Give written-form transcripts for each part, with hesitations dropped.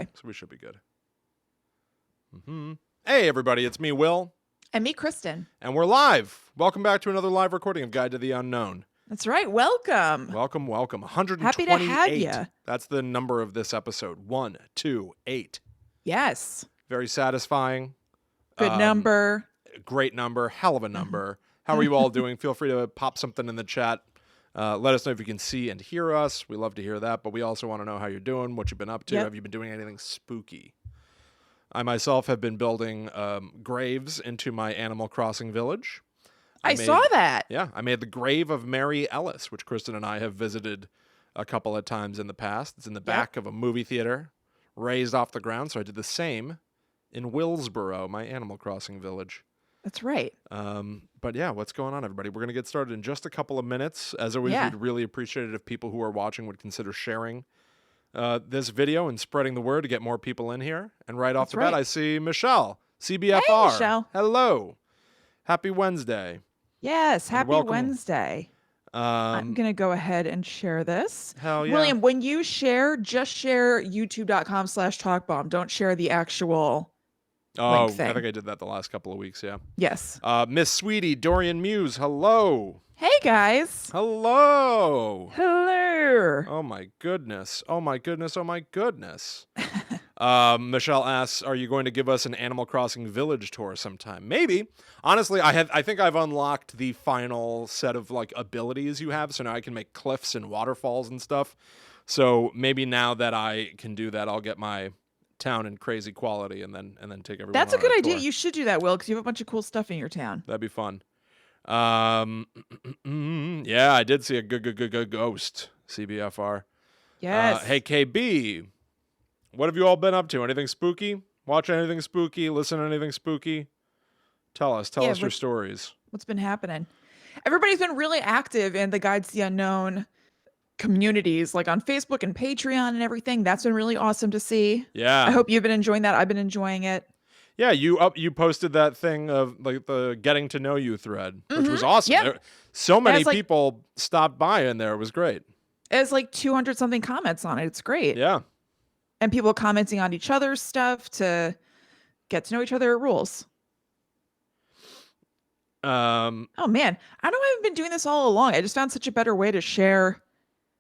Okay. So we should be good. Hey, everybody. It's me, Will. And me, Kristen. And we're live. Welcome back to another live recording of Guide to the Unknown. That's right. Welcome. Welcome. 128. Happy to have you. That's the number of this episode. 128. Yes. Very satisfying. Good number. Great number. Hell of a number. How are you all doing? Feel free to pop something in the chat. Let us know if you can see and hear us. We love to hear that, but we also want to know how you're doing, what you've been up to. Yep. Have you been doing anything spooky? I myself have been building graves into my Animal Crossing village. I saw that. Yeah, I made the grave of Mary Ellis, which Kristen and I have visited a couple of times in the past. It's in the back of a movie theater, raised off the ground, so I did the same in Willsboro, my Animal Crossing village. That's right. But yeah, what's going on, everybody? We're going to get started in just a couple of minutes. As always, we'd really appreciate it if people who are watching would consider sharing this video and spreading the word to get more people in here. And right off the bat, I see Michelle, CBFR. Hey, Michelle. Hello. Happy Wednesday. Yes, happy Wednesday. I'm going to go ahead and share this. Hell yeah. William, when you share, just share youtube.com/talkbomb. Don't share the actual link thing. I think I did that the last couple of weeks, yeah. Yes. Miss Sweetie, Dorian Muse, hello. Hey, guys. Hello. Hello. Oh, my goodness. Oh, my goodness. Oh, my goodness. Michelle asks, are you going to give us an Animal Crossing village tour sometime? Maybe. Honestly, I think I've unlocked the final set of like abilities you have, so now I can make cliffs and waterfalls and stuff. So maybe now that I can do that, I'll get my town in crazy quality and then take everyone. That's a on good idea. tour. You should do that, Will, because you have a bunch of cool stuff in your town. That'd be fun. Yeah, I did see a good ghost, CBFR. Yes. Hey, KB, what have you all been up to? Anything spooky? Watch anything spooky? Listen to anything spooky? Tell us your stories. What's been happening? Everybody's been really active in the Guides to the Unknown communities, like on Facebook and Patreon and everything. That's been really awesome to see. Yeah. I hope you've been enjoying that. I've been enjoying it. Yeah, you posted that thing of like the getting to know you thread, which was awesome. Yep. So many people stopped by in there. It was great. It has like 200 something comments on it. It's great. Yeah. And people commenting on each other's stuff to get to know each other. It rules. Oh man, I know I've been doing this all along. I just found such a better way to share.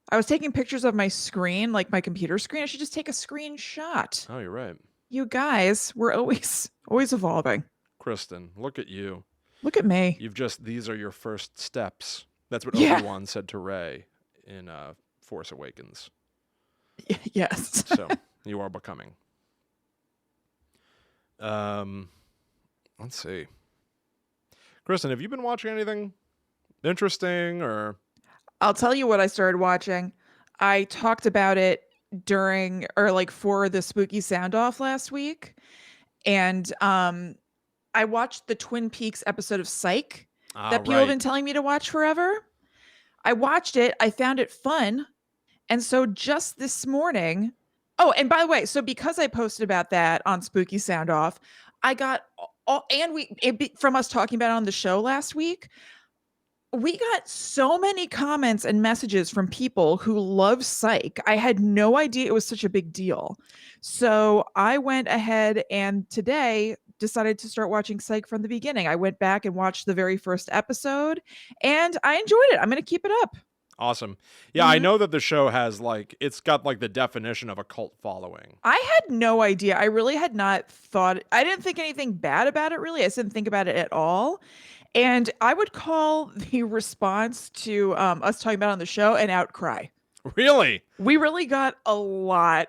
I was taking pictures of my screen, like my computer screen. I should just take a screenshot. Oh, you're right. You guys, we're always evolving. Kristen, look at you. Look at me. These are your first steps. That's what Obi-Wan said to Rey in Force Awakens. Yes. So you are becoming. Let's see. Kristen, have you been watching anything interesting or? I'll tell you what I started watching. I talked about it for the spooky sound off last week. And I watched the Twin Peaks episode of Psych that people have been telling me to watch forever. I watched it. I found it fun. And so just this morning, and by the way, so because I posted about that on Spooky Sound Off, I got from us talking about it on the show last week, we got so many comments and messages from people who love Psych. I had no idea it was such a big deal. So I went ahead and today decided to start watching Psych from the beginning. I went back and watched the very first episode and I enjoyed it. I'm going to keep it up. Awesome. Yeah, I know that the show has it's got the definition of a cult following. I had no idea. I really had not thought, I didn't think anything bad about it really. I didn't think about it at all. And I would call the response to us talking about it on the show an outcry. Really? We really got a lot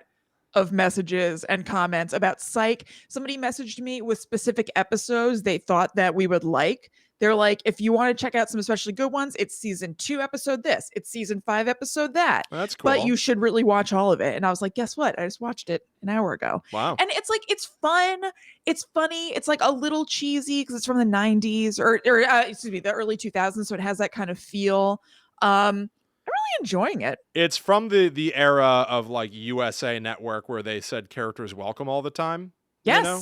of messages and comments about Psych. Somebody messaged me with specific episodes they thought that we would like. They're like, if you want to check out some especially good ones, it's season 2 episode this, it's season 5 episode that. That's cool. But you should really watch all of it. And I was like, guess what? I just watched it an hour ago. Wow. And it's fun. It's funny. It's like a little cheesy because it's from the 90s or the early 2000s. So it has that kind of feel. I'm really enjoying it. It's from the era of USA Network where they said characters welcome all the time. Yes. You know?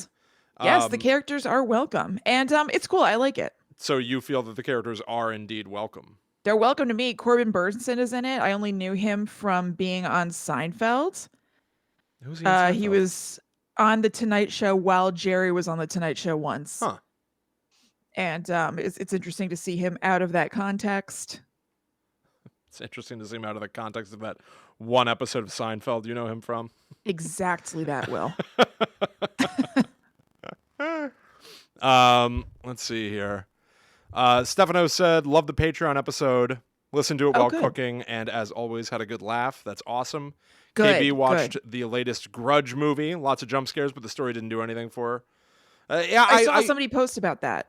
Yes, the characters are welcome. And it's cool. I like it. So you feel that the characters are indeed welcome? They're welcome to me. Corbin Burnson is in it. I only knew him from being on Seinfeld. Who's he in He Seinfeld? was on the Tonight Show while Jerry was on the Tonight Show once. Huh. And it's interesting to see him out of that context. It's interesting to see him out of the context of that one episode of Seinfeld you know him from. Exactly that, Will. Let's see here. Stefano said, love the Patreon episode. Listen to it Oh, while good. cooking, and as always, had a good laugh. That's awesome. Good, KB watched good. the latest Grudge movie. Lots of jump scares, but the story didn't do anything for her. Yeah, I saw somebody post about that.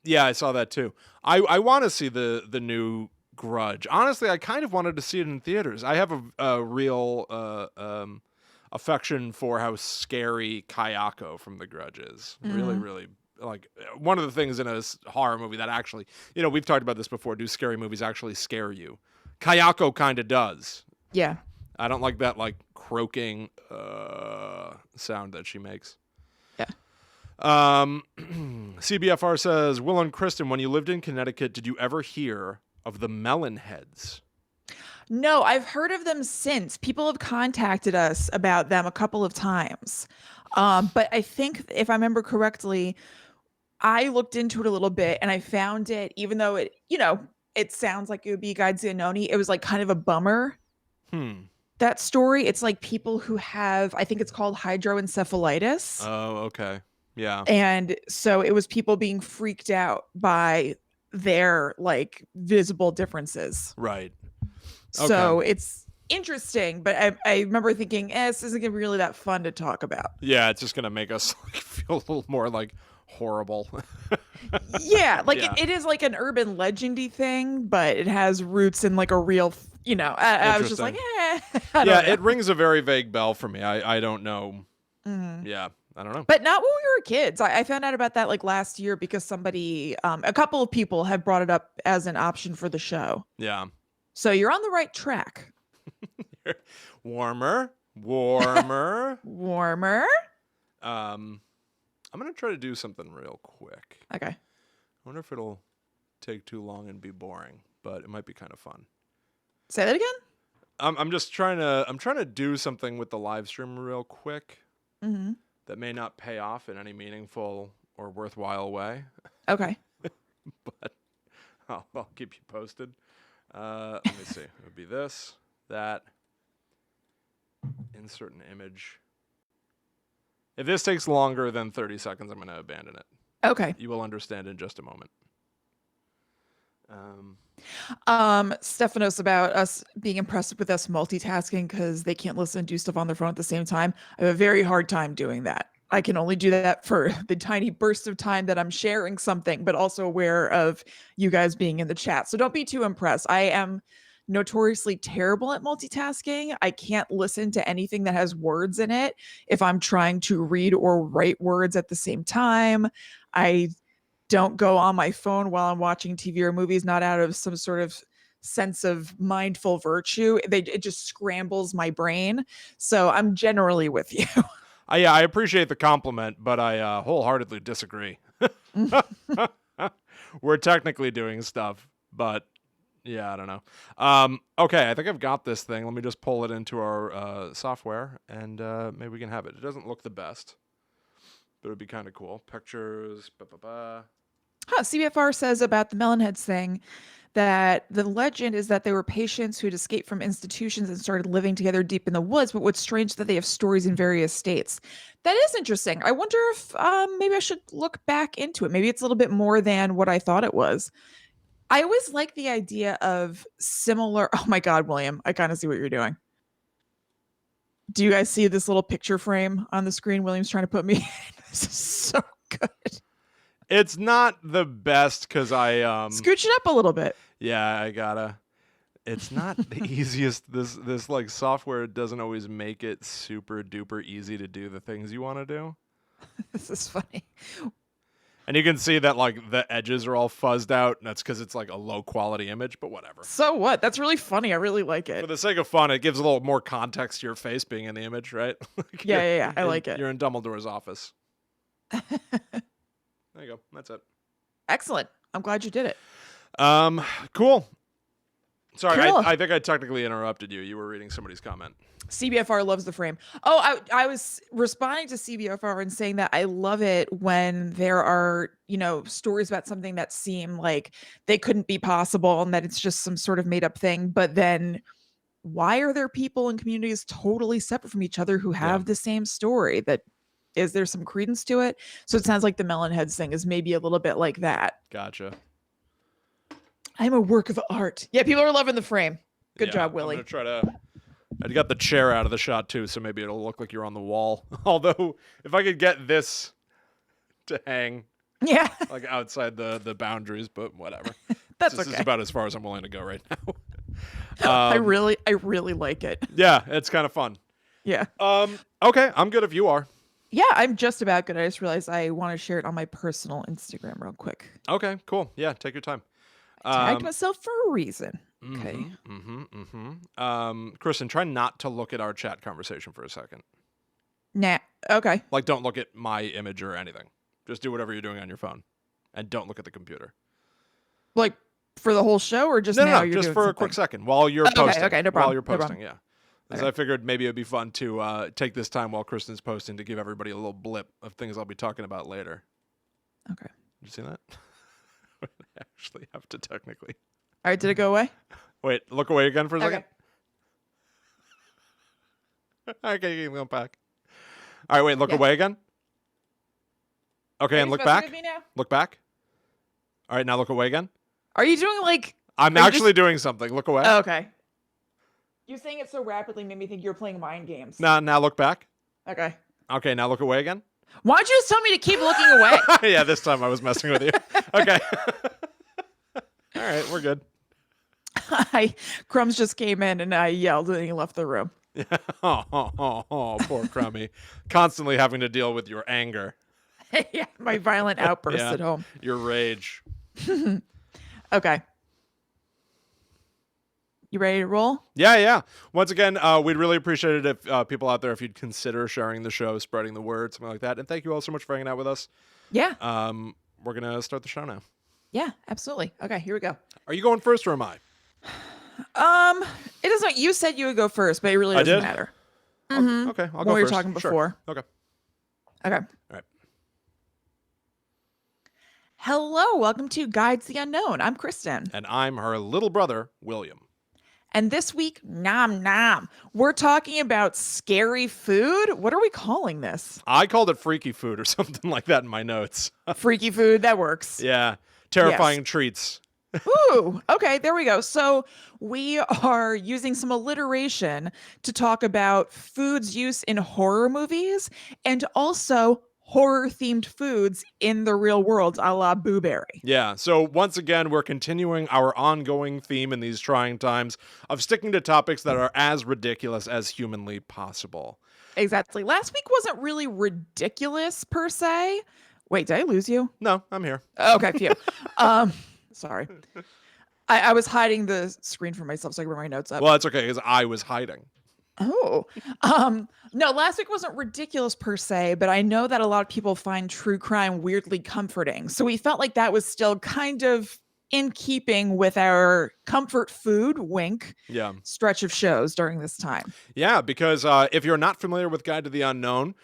Yeah, I saw that too. I want to see the new Grudge. Honestly, I kind of wanted to see it in theaters. I have a real affection for how scary Kayako from The Grudge is. Really, really, like, one of the things in a horror movie that actually, we've talked about this before. Do scary movies actually scare you? Kayako kind of does. Yeah. I don't like that, like, croaking sound that she makes. Yeah. CBFR says, Will and Kristen, when you lived in Connecticut, did you ever hear of the Melonheads? No, I've heard of them since. People have contacted us about them a couple of times. But I think if I remember correctly, I looked into it a little bit and I found it, even though it sounds like it would be Guide Zanoni, it was like kind of a bummer. That story, it's like people who have, I think it's called hydroencephalitis. Oh, okay. Yeah. And so it was people being freaked out by their like visible differences. Right. So it's interesting, but I remember thinking, this isn't gonna be really that fun to talk about. Yeah, it's just going to make us feel a little more like horrible. Yeah, like it is like an urban legendy thing, but it has roots in like a real, I was just like, it rings a very vague bell for me. I don't know. Yeah, I don't know. But not when we were kids. I found out about that like last year because somebody, a couple of people have brought it up as an option for the show. Yeah. So you're on the right track. Warmer. Warmer. I'm going to try to do something real quick. Okay. I wonder if it'll take too long and be boring, but it might be kind of fun. Say that again? I'm just trying to do something with the live stream real quick that may not pay off in any meaningful or worthwhile way. Okay. But I'll keep you posted. Let me see. It would be this, that, insert an image. If this takes longer than 30 seconds, I'm going to abandon it. Okay. You will understand in just a moment. Stephanos about us being impressed with us multitasking because they can't listen and do stuff on their phone at the same time. I have a very hard time doing that. I can only do that for the tiny burst of time that I'm sharing something, but also aware of you guys being in the chat. So don't be too impressed. I am notoriously terrible at multitasking. I can't listen to anything that has words in it if I'm trying to read or write words at the same time. I don't go on my phone while I'm watching TV or movies, not out of some sort of sense of mindful virtue. It just scrambles my brain. So I'm generally with you. Yeah, I appreciate the compliment, but I wholeheartedly disagree. We're technically doing stuff, but yeah, I don't know. Okay, I think I've got this thing. Let me just pull it into our software, and maybe we can have it. It doesn't look the best, but it would be kind of cool. Pictures, CBFR says about the Melonheads thing that the legend is that they were patients who had escaped from institutions and started living together deep in the woods. But what's strange that they have stories in various states. That is interesting. I wonder if maybe I should look back into it. Maybe it's a little bit more than what I thought it was. I always like the idea of similar. Oh my God, William, I kind of see what you're doing. Do you guys see this little picture frame on the screen? William's trying to put me in. This is so good. It's not the best because I scooch it up a little bit. Yeah, I gotta. It's not the easiest. This like software doesn't always make it super duper easy to do the things you want to do. This is funny. And you can see that like the edges are all fuzzed out, and that's because it's like a low quality image, but whatever. So what? That's really funny. I really like it. For the sake of fun, it gives a little more context to your face being in the image, right? Like yeah. I like it. You're in Dumbledore's office. There you go. That's it. Excellent. I'm glad you did it. Cool. Sorry, Cool. I think I technically interrupted you. You were reading somebody's comment. CBFR loves the frame. Oh, I was responding to CBFR and saying that I love it when there are, stories about something that seem like they couldn't be possible and that it's just some sort of made up thing. But then why are there people in communities totally separate from each other who have the same story? Is there some credence to it? So it sounds like the Melonheads thing is maybe a little bit like that. Gotcha. I'm a work of art. Yeah, people are loving the frame. Good job, Willie. I'm going to try to... I got the chair out of the shot, too, so maybe it'll look like you're on the wall. Although, if I could get this to hang... Yeah. like outside the boundaries, but whatever. This is about as far as I'm willing to go right now. I really like it. Yeah, it's kind of fun. Yeah. Okay, I'm good if you are. Yeah, I'm just about good. I just realized I want to share it on my personal Instagram real quick. Okay, cool. Yeah, take your time. I tagged myself for a reason. Okay. Kristen, try not to look at our chat conversation for a second. Nah. Okay. Like, don't look at my image or anything. Just do whatever you're doing on your phone, and don't look at the computer. Like for the whole show, or just no, just for a quick second while you're posting. Okay, no problem. While you're posting, yeah. Because Okay. I figured maybe it'd be fun to take this time while Kristen's posting to give everybody a little blip of things I'll be talking about later. Okay. Did you see that? I actually have to technically. All right, did it go away? Wait, look away again for a second. Okay. Okay, you can go back. All right, wait, look away again. Okay, and look back. Look back. All right, now look away again. Are you doing like... I'm actually doing something. Look away. Oh, okay. You saying it so rapidly made me think you were playing mind games. Now look back. Okay. Okay, now look away again. Why don't you just tell me to keep looking away? Yeah, this time I was messing with you. Okay. All right, we're good. Crumbs just came in and I yelled and he left the room. Oh, poor Crummy. Constantly having to deal with your anger. Yeah, my violent outbursts at home. Your rage. Okay. You ready to roll? Yeah. Once again, we'd really appreciate it if people out there, if you'd consider sharing the show, spreading the word, something like that. And thank you all so much for hanging out with us. Yeah. We're going to start the show now. Yeah, absolutely. Okay, here we go. Are you going first or am I? It doesn't. You said you would go first, but it really doesn't matter. Mm-hmm. Okay, I'll go first. When we were talking before. Sure. Okay. Okay. All right. Hello, welcome to Guides the Unknown. I'm Kristen. And I'm her little brother, William. And this week, nom, we're talking about scary food. What are we calling this? I called it freaky food or something like that in my notes. Freaky food, that works. Yeah. Terrifying treats. Ooh, okay, there we go. So we are using some alliteration to talk about food's use in horror movies and also horror-themed foods in the real world, a la Booberry. Yeah, so once again, we're continuing our ongoing theme in these trying times of sticking to topics that are as ridiculous as humanly possible. Exactly. Last week wasn't really ridiculous, per se. Wait, did I lose you? No, I'm here. Okay, phew. Sorry. I was hiding the screen from myself so I could bring my notes up. Well, that's okay, because I was hiding. Oh, no, last week wasn't ridiculous per se, but I know that a lot of people find true crime weirdly comforting. So we felt like that was still kind of in keeping with our comfort food, wink, stretch of shows during this time. Yeah, because if you're not familiar with Guide to the Unknown,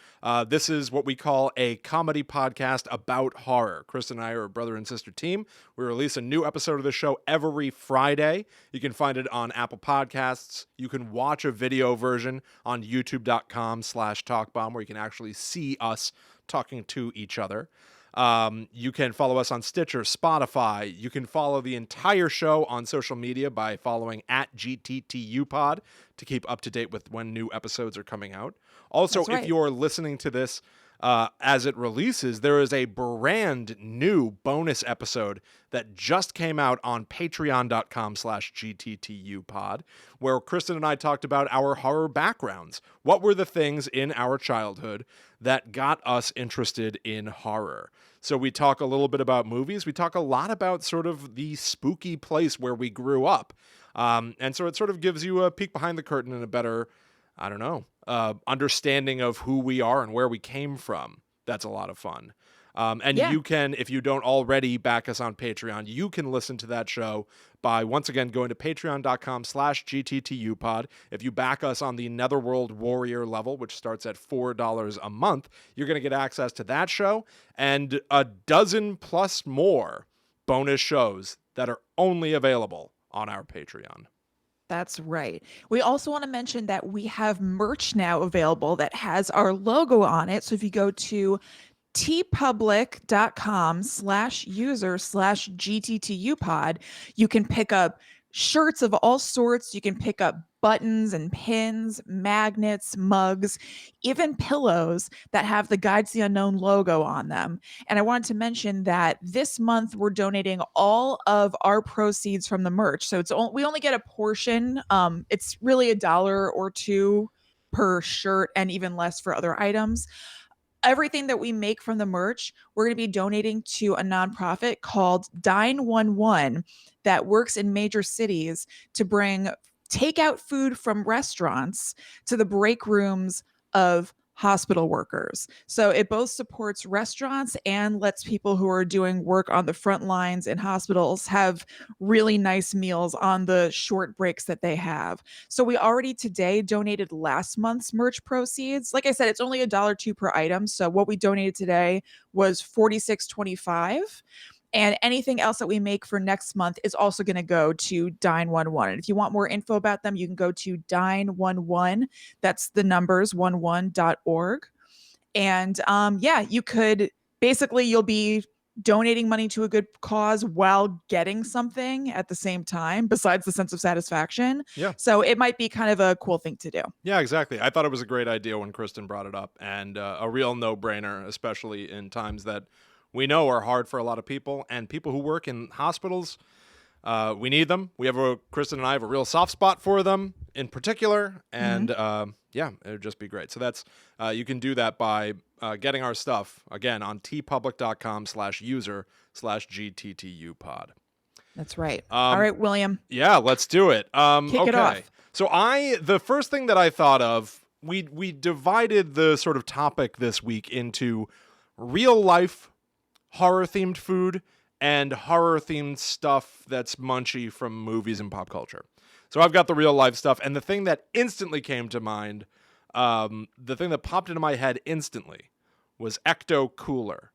this is what we call a comedy podcast about horror. Kristen and I are a brother and sister team. We release a new episode of the show every Friday. You can find it on Apple Podcasts. You can watch a video version on youtube.com/talkbomb where you can actually see us talking to each other. You can follow us on Stitcher, Spotify. You can follow the entire show on social media by following @GTTUpod to keep up to date with when new episodes are coming out. Also, if you're listening to this as it releases, there is a brand new bonus episode that just came out on patreon.com/GTTUpod, where Kristen and I talked about our horror backgrounds. What were the things in our childhood that got us interested in horror? So we talk a little bit about movies. We talk a lot about sort of the spooky place where we grew up. And so it sort of gives you a peek behind the curtain and a better, understanding of who we are and where we came from. That's a lot of fun. And Yeah. you can, if you don't already back us on Patreon, you can listen to that show by, once again, going to patreon.com/GTTUpod. If you back us on the Netherworld Warrior level, which starts at $4 a month, you're going to get access to that show and a dozen plus more bonus shows that are only available on our Patreon. That's right. We also want to mention that we have merch now available that has our logo on it. So if you go to tpublic.com/user/GTTUpod, you can pick up shirts of all sorts. You can pick up buttons and pins, magnets, mugs, even pillows that have the Guides to the Unknown logo on them. And I wanted to mention that this month we're donating all of our proceeds from the merch. So we only get a portion. It's really $1 or $2 per shirt and even less for other items. Everything that we make from the merch, we're going to be donating to a nonprofit called Dine11 that works in major cities to bring takeout food from restaurants to the break rooms of hospital workers. So it both supports restaurants and lets people who are doing work on the front lines in hospitals have really nice meals on the short breaks that they have. So we already today donated last month's merch proceeds. Like I said, it's only $1 2 per item. So what we donated today was $46.25. And anything else that we make for next month is also going to go to Dine11. And if you want more info about them, you can go to Dine11. That's the numbers 11.org. And yeah, you could basically, you'll be donating money to a good cause while getting something at the same time, besides the sense of satisfaction. Yeah. So it might be kind of a cool thing to do. Yeah, exactly. I thought it was a great idea when Kristen brought it up, and a real no-brainer, especially in times that we know are hard for a lot of people, and people who work in hospitals. We need them. Kristen and I have a real soft spot for them in particular, and yeah, it would just be great. So that's you can do that by getting our stuff again on tpublic.com/user/GTTUpod. That's right. All right, William. Yeah, let's do it. Kick it off. So the first thing that I thought of, we divided the sort of topic this week into real life horror themed food and horror themed stuff that's munchy from movies and pop culture. So I've got the real life stuff, and the thing that instantly came to mind, the thing that popped into my head instantly was Ecto Cooler,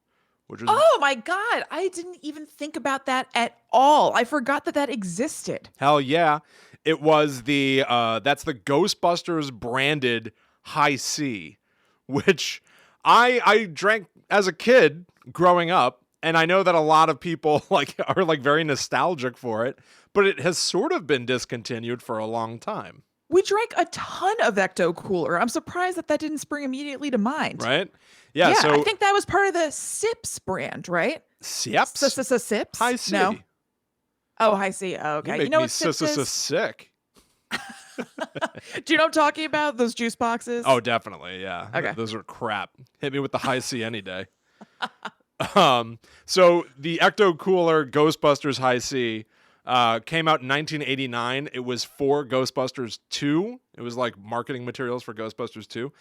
which was Oh my God. I didn't even think about that at all. I forgot that that existed. hell yeah. It was that's the Ghostbusters branded High C, which I drank as a kid growing up, and I know that a lot of people are very nostalgic for it, but it has sort of been discontinued for a long time. We drank a ton of Ecto Cooler. I'm surprised that that didn't spring immediately to mind. Right? Yeah, Yeah, so I think that was part of the Sips brand, right? Sips? Sips? High C. No. Oh, High C. Oh, okay. You make know me what Sips is? sick. Do you know what I'm talking about? Those juice boxes? Oh, definitely, yeah. Okay. Those are crap. Hit me with the High C any day. So the Ecto Cooler Ghostbusters High C came out in 1989. It was for Ghostbusters 2. It was like marketing materials for Ghostbusters 2.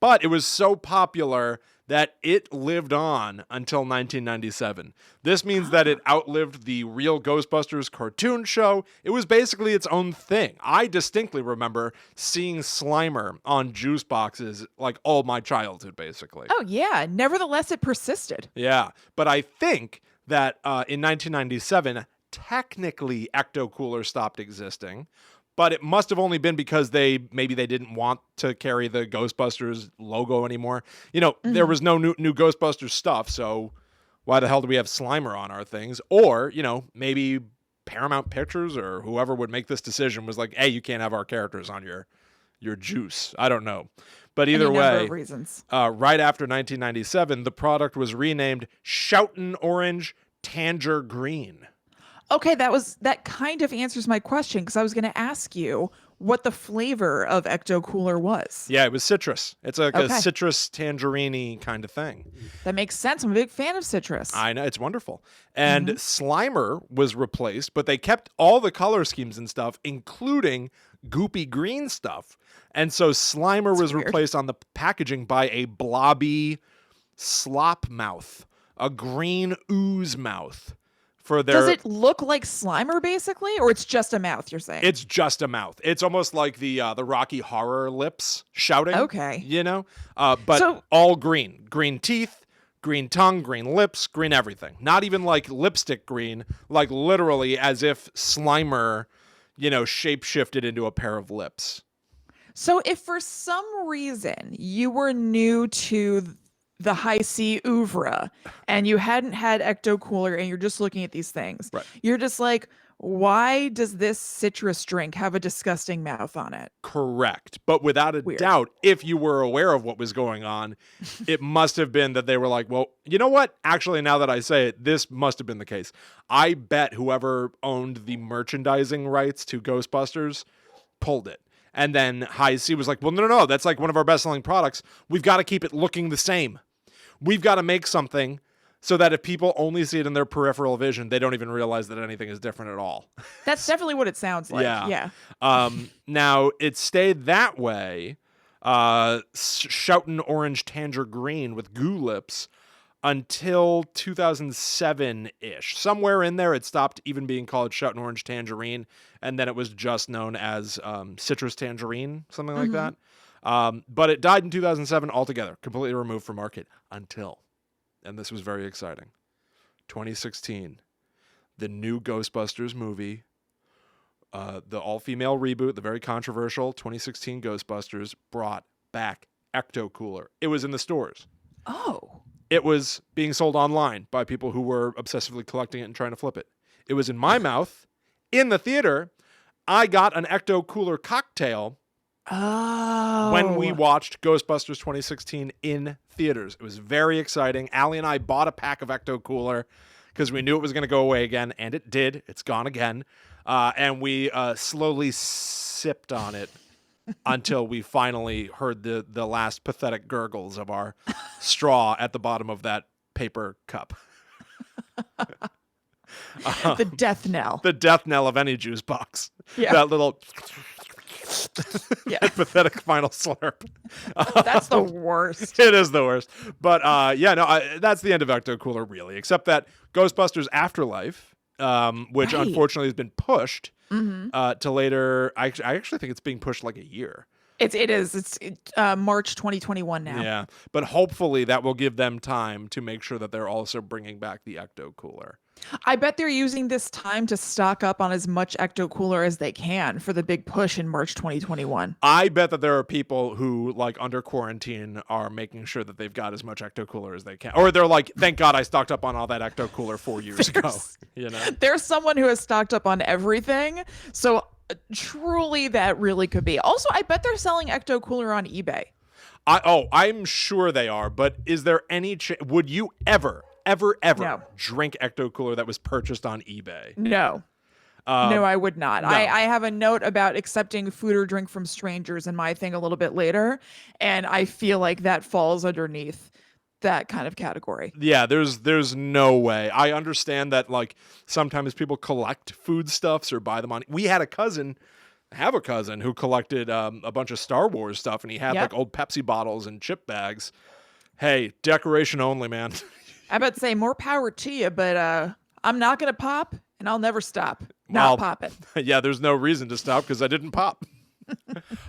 But it was so popular that it lived on until 1997. This means that it outlived the real Ghostbusters cartoon show. It was basically its own thing. I distinctly remember seeing Slimer on juice boxes like all my childhood, basically. Oh, yeah. Nevertheless, it persisted. Yeah, but I think that in 1997, technically Ecto Cooler stopped existing. But it must have only been because maybe they didn't want to carry the Ghostbusters logo anymore. There was no new Ghostbusters stuff, so why the hell do we have Slimer on our things? Or, maybe Paramount Pictures or whoever would make this decision was like, hey, you can't have our characters on your juice. I don't know. But either Any number way, of reasons. right after 1997, the product was renamed Shoutin' Orange Tanger Green. Okay, that kind of answers my question because I was going to ask you what the flavor of Ecto Cooler was. Yeah, it was citrus. It's a Okay. citrus tangerine kind of thing. That makes sense. I'm a big fan of citrus. I know, it's wonderful. And Slimer was replaced, but they kept all the color schemes and stuff, including goopy green stuff. And so Slimer was weird. replaced on the packaging by a blobby slop mouth. a green ooze mouth for Does their. it look like Slimer basically, or it's just a mouth? You're saying It's just a mouth. It's almost like the Rocky Horror lips shouting. Okay. But So all green, green teeth, green tongue, green lips, green everything. Not even like lipstick green, like literally as if Slimer, shapeshifted into a pair of lips. So if for some reason you were new to the high C oeuvre and you hadn't had Ecto Cooler and you're just looking at these things, Right. you're just like, why does this citrus drink have a disgusting mouth on it? Correct. But without a Weird. doubt, if you were aware of what was going on, it must have been that they were like, well, you know what? Actually, now that I say it, this must have been the case. I bet whoever owned the merchandising rights to Ghostbusters pulled it. And then High C was like, well, no, that's like one of our best-selling products. We've got to keep it looking the same. We've got to make something so that if people only see it in their peripheral vision, they don't even realize that anything is different at all. That's definitely what it sounds like. Yeah. Now, it stayed that way, shoutin' orange tangerine with goo lips, until 2007-ish. Somewhere in there, it stopped even being called Shoutin' Orange Tangerine, and then it was just known as Citrus Tangerine, something like that. But it died in 2007 altogether, completely removed from market until, and this was very exciting, 2016, the new Ghostbusters movie, the all-female reboot, the very controversial 2016 Ghostbusters, brought back Ecto Cooler. It was in the stores. Oh. It was being sold online by people who were obsessively collecting it and trying to flip it. It was in my mouth. In the theater, I got an Ecto Cooler cocktail when we watched Ghostbusters 2016 in theaters. It was very exciting. Allie and I bought a pack of Ecto Cooler because we knew it was going to go away again, and it did. It's gone again. And we slowly sipped on it until we finally heard the last pathetic gurgles of our straw at the bottom of that paper cup. The death knell. The death knell of any juice box. Yeah. That little Yeah. pathetic final slurp. That's the worst. It is the worst. But that's the end of Ecto Cooler, really, except that Ghostbusters Afterlife, which unfortunately has been pushed to later. I actually think it's being pushed like a year. It is. It's March 2021 now. Yeah, but hopefully that will give them time to make sure that they're also bringing back the Ecto Cooler. I bet they're using this time to stock up on as much Ecto Cooler as they can for the big push in March 2021. I bet that there are people who, like, under quarantine are making sure that they've got as much Ecto Cooler as they can. Or they're like, thank God I stocked up on all that Ecto Cooler 4 years ago. There's someone who has stocked up on everything. So truly that really could be. Also, I bet they're selling Ecto Cooler on eBay. I'm sure they are, but is there any would you ever No. drink Ecto Cooler that was purchased on eBay? No. No, I would not. No. I have a note about accepting food or drink from strangers in my thing a little bit later, and I feel like that falls underneath that kind of category. Yeah, there's no way. I understand that, like, sometimes people collect foodstuffs or buy them on. We had a cousin who collected a bunch of Star Wars stuff, and he had like old Pepsi bottles and chip bags. Hey, decoration only, man. I about to say more power to you, but I'm not gonna pop, and I'll never stop not popping. Yeah, there's no reason to stop because I didn't pop.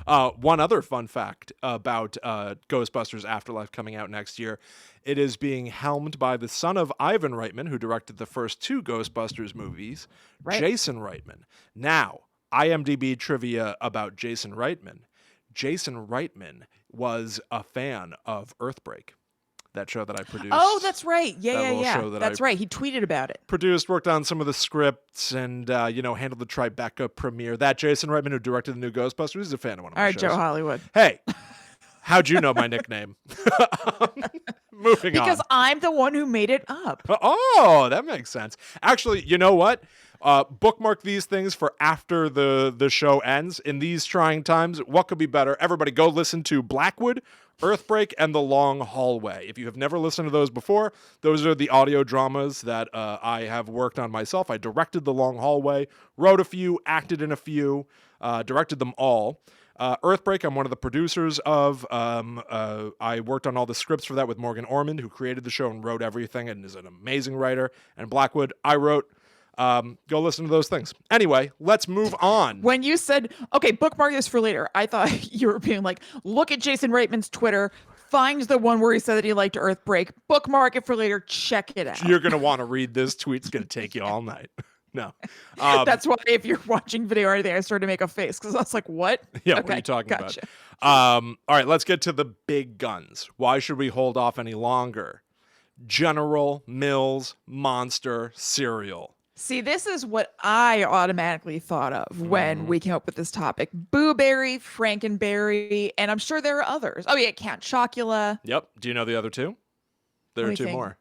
One other fun fact about Ghostbusters Afterlife coming out next year. It is being helmed by the son of Ivan Reitman, who directed the first 2 Ghostbusters movies, Jason Reitman. Now, IMDb trivia about Jason Reitman. Jason Reitman was a fan of Earthbreak, that show that I produced. Oh, that's right. Yeah. That's right. He tweeted about it. Produced, worked on some of the scripts, and handled the Tribeca premiere. That Jason Reitman, who directed the new Ghostbusters, is a fan of one of my shows. All right, Joe Hollywood. Hey, how'd you know my nickname? Moving on. Because I'm the one who made it up. Oh, that makes sense. Actually, you know what? Bookmark these things for after the show ends. In these trying times, what could be better? Everybody go listen to Blackwood, Earthbreak, and The Long Hallway. If you have never listened to those before, those are the audio dramas that I have worked on myself. I directed The Long Hallway, wrote a few, acted in a few, directed them all. Earthbreak, I'm one of the producers of. I worked on all the scripts for that with Morgan Ormond, who created the show and wrote everything and is an amazing writer. And Blackwood, I wrote. Go listen to those things. Anyway, let's move on. When you said, okay, bookmark this for later, I thought you were being like, look at Jason Reitman's Twitter, find the one where he said that he liked Earthbreak, bookmark it for later, check it out. You're going to want to read this tweet. It's going to take you all night. No. That's why if you're watching video or anything, I started to make a face because I was like, what? Yeah, what are you talking gotcha. about? All right, let's get to the big guns. Why should we hold off any longer? General Mills Monster cereal. See, this is what I automatically thought of when we came up with this topic. Boo Berry, Frankenberry, and I'm sure there are others. Oh, yeah, Count Chocula. Yep. Do you know the other two? There are two more.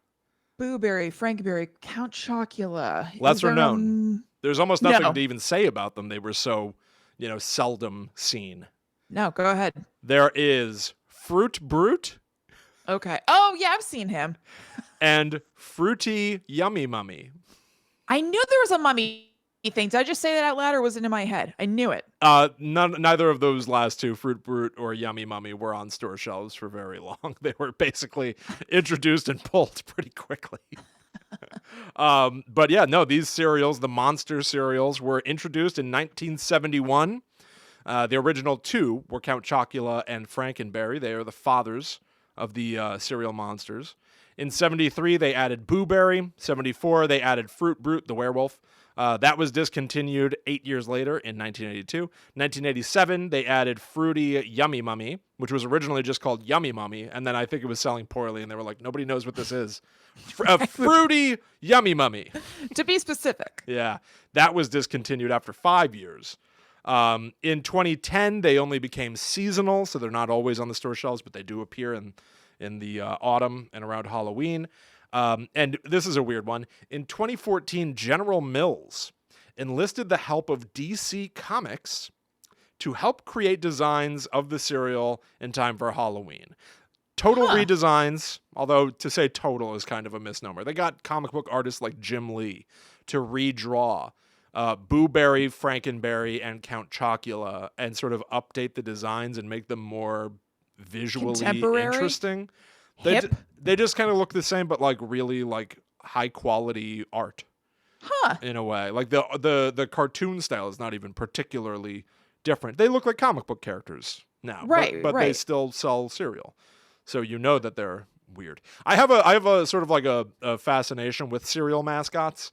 Boo Berry, Frankenberry, Count Chocula. Lesser known. There's almost nothing to even say about them. They were so, seldom seen. No, go ahead. There is Fruit Brute. Okay. Oh, yeah, I've seen him. And Fruity Yummy Mummy. I knew there was a mummy thing. Did I just say that out loud or was it in my head? I knew it. Neither of those last two, Fruit Brute or Yummy Mummy, were on store shelves for very long. They were basically introduced and pulled pretty quickly. But yeah, no, these cereals, the monster cereals, were introduced in 1971. The original two were Count Chocula and Frankenberry. They are the fathers of the cereal monsters. In 73, they added Boo Berry. 74, they added Fruit Brute, the werewolf. That was discontinued 8 years later in 1982. 1987, they added Fruity Yummy Mummy, which was originally just called Yummy Mummy, and then I think it was selling poorly, and they were like, nobody knows what this is. Fruity Yummy Mummy. To be specific. Yeah, that was discontinued after 5 years. In 2010, they only became seasonal, so they're not always on the store shelves, but they do appear in the autumn and around Halloween. And this is a weird one. In 2014, General Mills enlisted the help of DC Comics to help create designs of the cereal in time for Halloween. Total redesigns, although to say total is kind of a misnomer. They got comic book artists like Jim Lee to redraw Boo Berry, Frankenberry, and Count Chocula and sort of update the designs and make them more visually interesting. They just kind of look the same, but like really like high quality art. In a way. Like the cartoon style is not even particularly different. They look like comic book characters now. But they still sell cereal. So you know that they're weird. I have a sort of like a fascination with cereal mascots.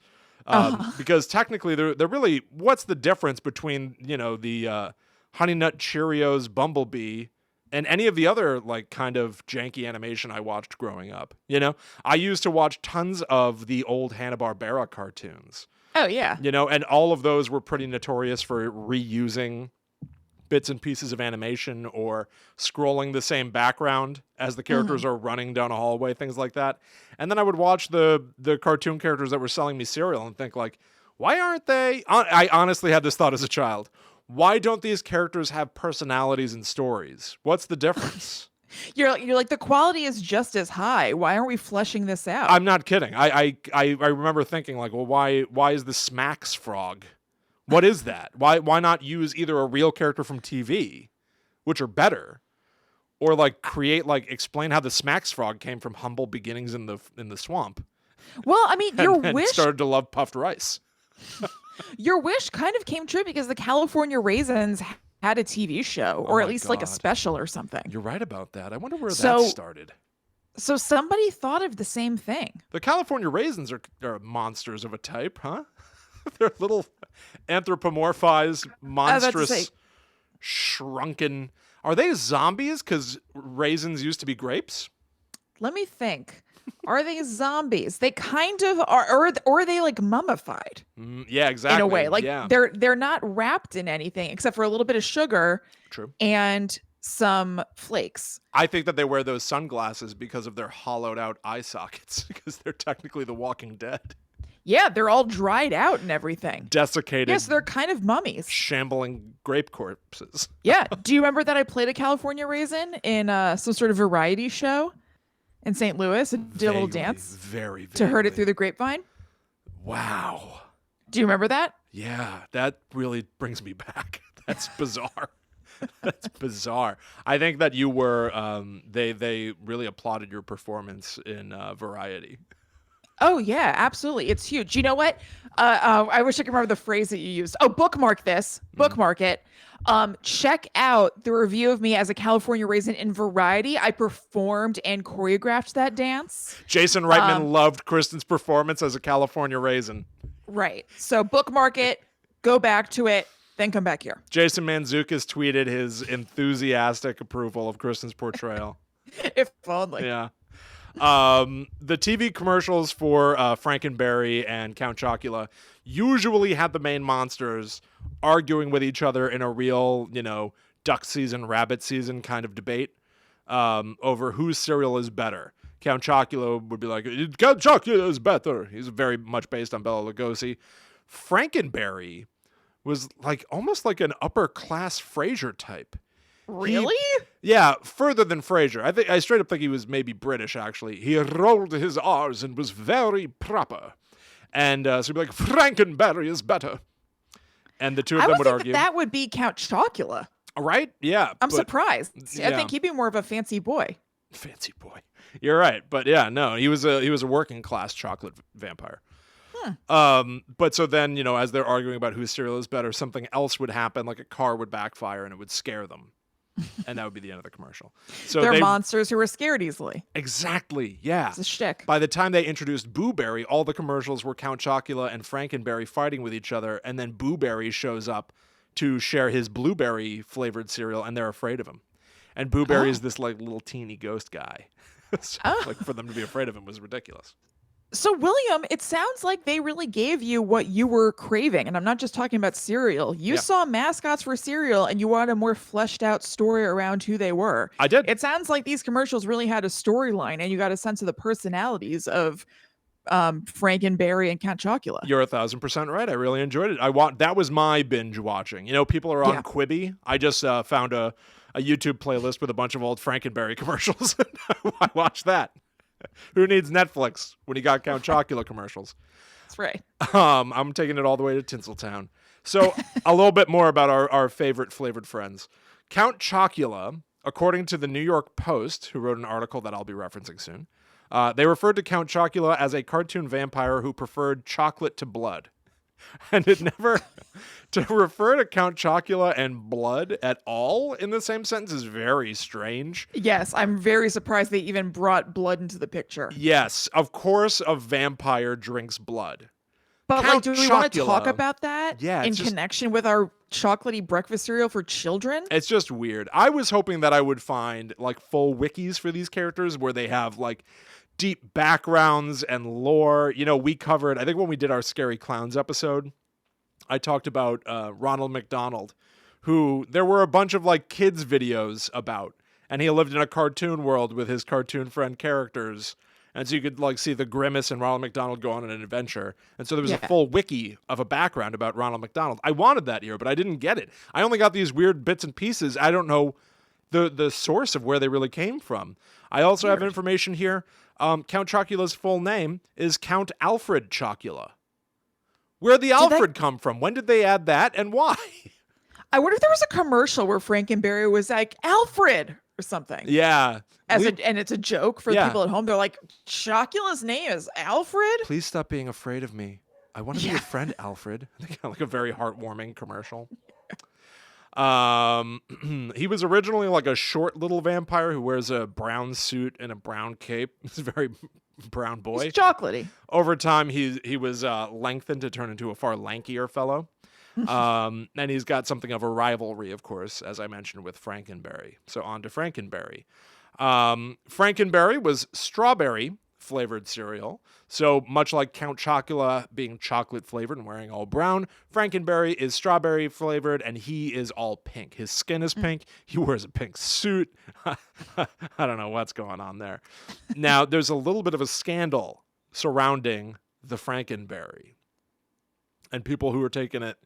Because technically they're really, what's the difference between, the Honey Nut Cheerios Bumblebee and any of the other like kind of janky animation I watched growing up? I used to watch tons of the old Hanna-Barbera cartoons. Oh yeah. And all of those were pretty notorious for reusing bits and pieces of animation or scrolling the same background as the characters are running down a hallway, things like that. And then I would watch the cartoon characters that were selling me cereal and think like, why aren't they? I honestly had this thought as a child. Why don't these characters have personalities and stories? What's the difference? You're like, the quality is just as high. Why aren't we fleshing this out? I'm not kidding. I remember thinking like, well, why is the Smacks frog? What is that? Why not use either a real character from TV, which are better, or like explain how the Smacks frog came from humble beginnings in the swamp? Well, I mean, your and wish started to love puffed rice. Your wish kind of came true because the California Raisins had a TV show, or at least like a special or something. You're right about that. I wonder where that started. So somebody thought of the same thing. The California Raisins are monsters of a type, huh? They're little anthropomorphized, monstrous, shrunken. Are they zombies? Because raisins used to be grapes? Let me think. Are they zombies? They kind of are, or are they like mummified? Yeah, exactly. In a way, like they're not wrapped in anything except for a little bit of sugar. True. And some flakes. I think that they wear those sunglasses because of their hollowed out eye sockets, because they're technically the Walking Dead. Yeah, they're all dried out and everything. Desiccated. Yes, they're kind of mummies. Shambling grape corpses. Yeah. Do you remember that I played a California raisin in some sort of variety show in St. Louis and did a little dance? Very to Heard It Through the Grapevine? Wow. Do you remember that? Yeah, that really brings me back. That's bizarre. That's bizarre. I think that you were they really applauded your performance in Variety. Oh yeah, absolutely. It's huge. You know what? I wish I could remember the phrase that you used. Oh, bookmark this. Mhm. Bookmark it. Check out the review of me as a California raisin in Variety. I performed and choreographed that dance. Jason Um, Reitman loved Kristen's performance as a California raisin. right. So bookmark it, go back to it, then come back here. Jason Mantzoukas tweeted his enthusiastic approval of Kristen's portrayal. If only. Yeah. The TV commercials for Frankenberry and Count Chocula usually had the main monsters arguing with each other in a real, duck season, rabbit season kind of debate over whose cereal is better. Count Chocula would be like, Count Chocula is better. He's very much based on Bela Lugosi. Frankenberry was like almost like an upper class Frasier type. Really? Yeah, further than Frasier. I straight up think he was maybe British, actually. He rolled his R's and was very proper. And so he'd be like, Frankenberry is better. And the two of I them would would think argue. that would be Count Chocula. Right? Yeah. I'm surprised. I yeah. think he'd be more of a fancy boy. Fancy boy. You're right. But yeah, no, he was a working class chocolate vampire. But so then, as they're arguing about whose cereal is better, something else would happen, like a car would backfire and it would scare them. And that would be the end of the commercial. So They're monsters who are scared easily. Exactly, yeah. It's a shtick. By the time they introduced Boo Berry, all the commercials were Count Chocula and Frankenberry fighting with each other, and then Boo Berry shows up to share his blueberry flavored cereal, and they're afraid of him. And Boo Berry is this like little teeny ghost guy. So, like for them to be afraid of him was ridiculous. So, William, it sounds like they really gave you what you were craving. And I'm not just talking about cereal. You saw mascots for cereal and you wanted a more fleshed out story around who they were. I did. It sounds like these commercials really had a storyline and you got a sense of the personalities of Frankenberry and Count Chocula. You're 1,000% right. I really enjoyed it. That was my binge watching. People are on Quibi. I just found a YouTube playlist with a bunch of old Frankenberry commercials. I watched that. Who needs Netflix when you got Count Chocula commercials? That's right. I'm taking it all the way to Tinseltown. So a little bit more about our favorite flavored friends. Count Chocula, according to the New York Post, who wrote an article that I'll be referencing soon, they referred to Count Chocula as a cartoon vampire who preferred chocolate to blood. And it never... to refer to Count Chocula and blood at all in the same sentence is very strange. Yes, I'm very surprised they even brought blood into the picture. Yes, of course a vampire drinks blood. But Count do we want to Chocula, talk about that in just, connection with our chocolatey breakfast cereal for children? It's just weird. I was hoping that I would find like full wikis for these characters where they have like deep backgrounds and lore. We covered, I think when we did our Scary Clowns episode, I talked about Ronald McDonald, who there were a bunch of like kids videos about, and he lived in a cartoon world with his cartoon friend characters, and so you could like see the Grimace and Ronald McDonald go on an adventure, and so there was a full wiki of a background about Ronald McDonald. I wanted that here, but I didn't get it. I only got these weird bits and pieces. I don't know the source of where they really came from. I also have information here. Count Chocula's full name is Count Alfred Chocula. Where'd the Alfred come from? When did they add that and why? I wonder if there was a commercial where Frankenberry was like, Alfred or something. Yeah. And it's a joke for the people at home. They're like, Chocula's name is Alfred? Please stop being afraid of me. I want to be your friend, Alfred. Like a very heartwarming commercial. He was originally like a short little vampire who wears a brown suit and a brown cape. He's a very brown boy. He's chocolatey. Over time, he was lengthened to turn into a far lankier fellow. And he's got something of a rivalry, of course, as I mentioned, with Frankenberry. So on to Frankenberry. Frankenberry was strawberry flavored cereal. So much like Count Chocula being chocolate flavored and wearing all brown, Frankenberry is strawberry flavored and he is all pink. His skin is pink. He wears a pink suit. I don't know what's going on there. Now, there's a little bit of a scandal surrounding the Frankenberry. And people who are taking it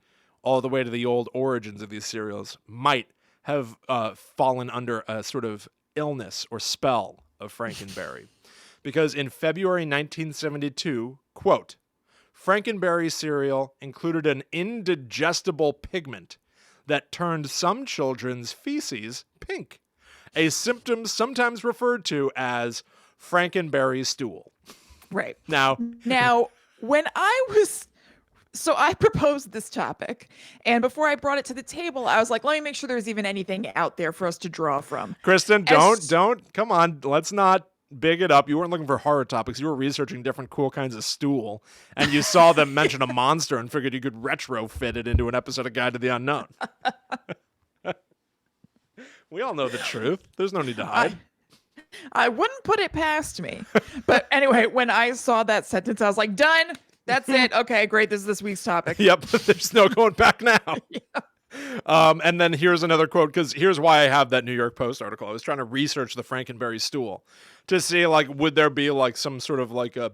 all the way to the old origins of these cereals might have fallen under a sort of illness or spell of Frankenberry. Because in February 1972, quote, Frankenberry cereal included an indigestible pigment that turned some children's feces pink, a symptom sometimes referred to as Frankenberry stool. Right. Now, when I proposed this topic, and before I brought it to the table, I was like, let me make sure there's even anything out there for us to draw from. Kristen, don't, come on, let's not big it up. You weren't looking for horror topics. You were researching different cool kinds of stool, and you saw them mention a monster and figured you could retrofit it into an episode of Guide to the Unknown. We all know the truth. There's no need to hide. I wouldn't put it past me. But anyway, when I saw that sentence, I was like, done. That's it. Okay, great. This is this week's topic. Yep. There's no going back now. And then here's another quote, because here's why I have that New York Post article. I was trying to research the Frankenberry stool to see, like, would there be like some sort of like a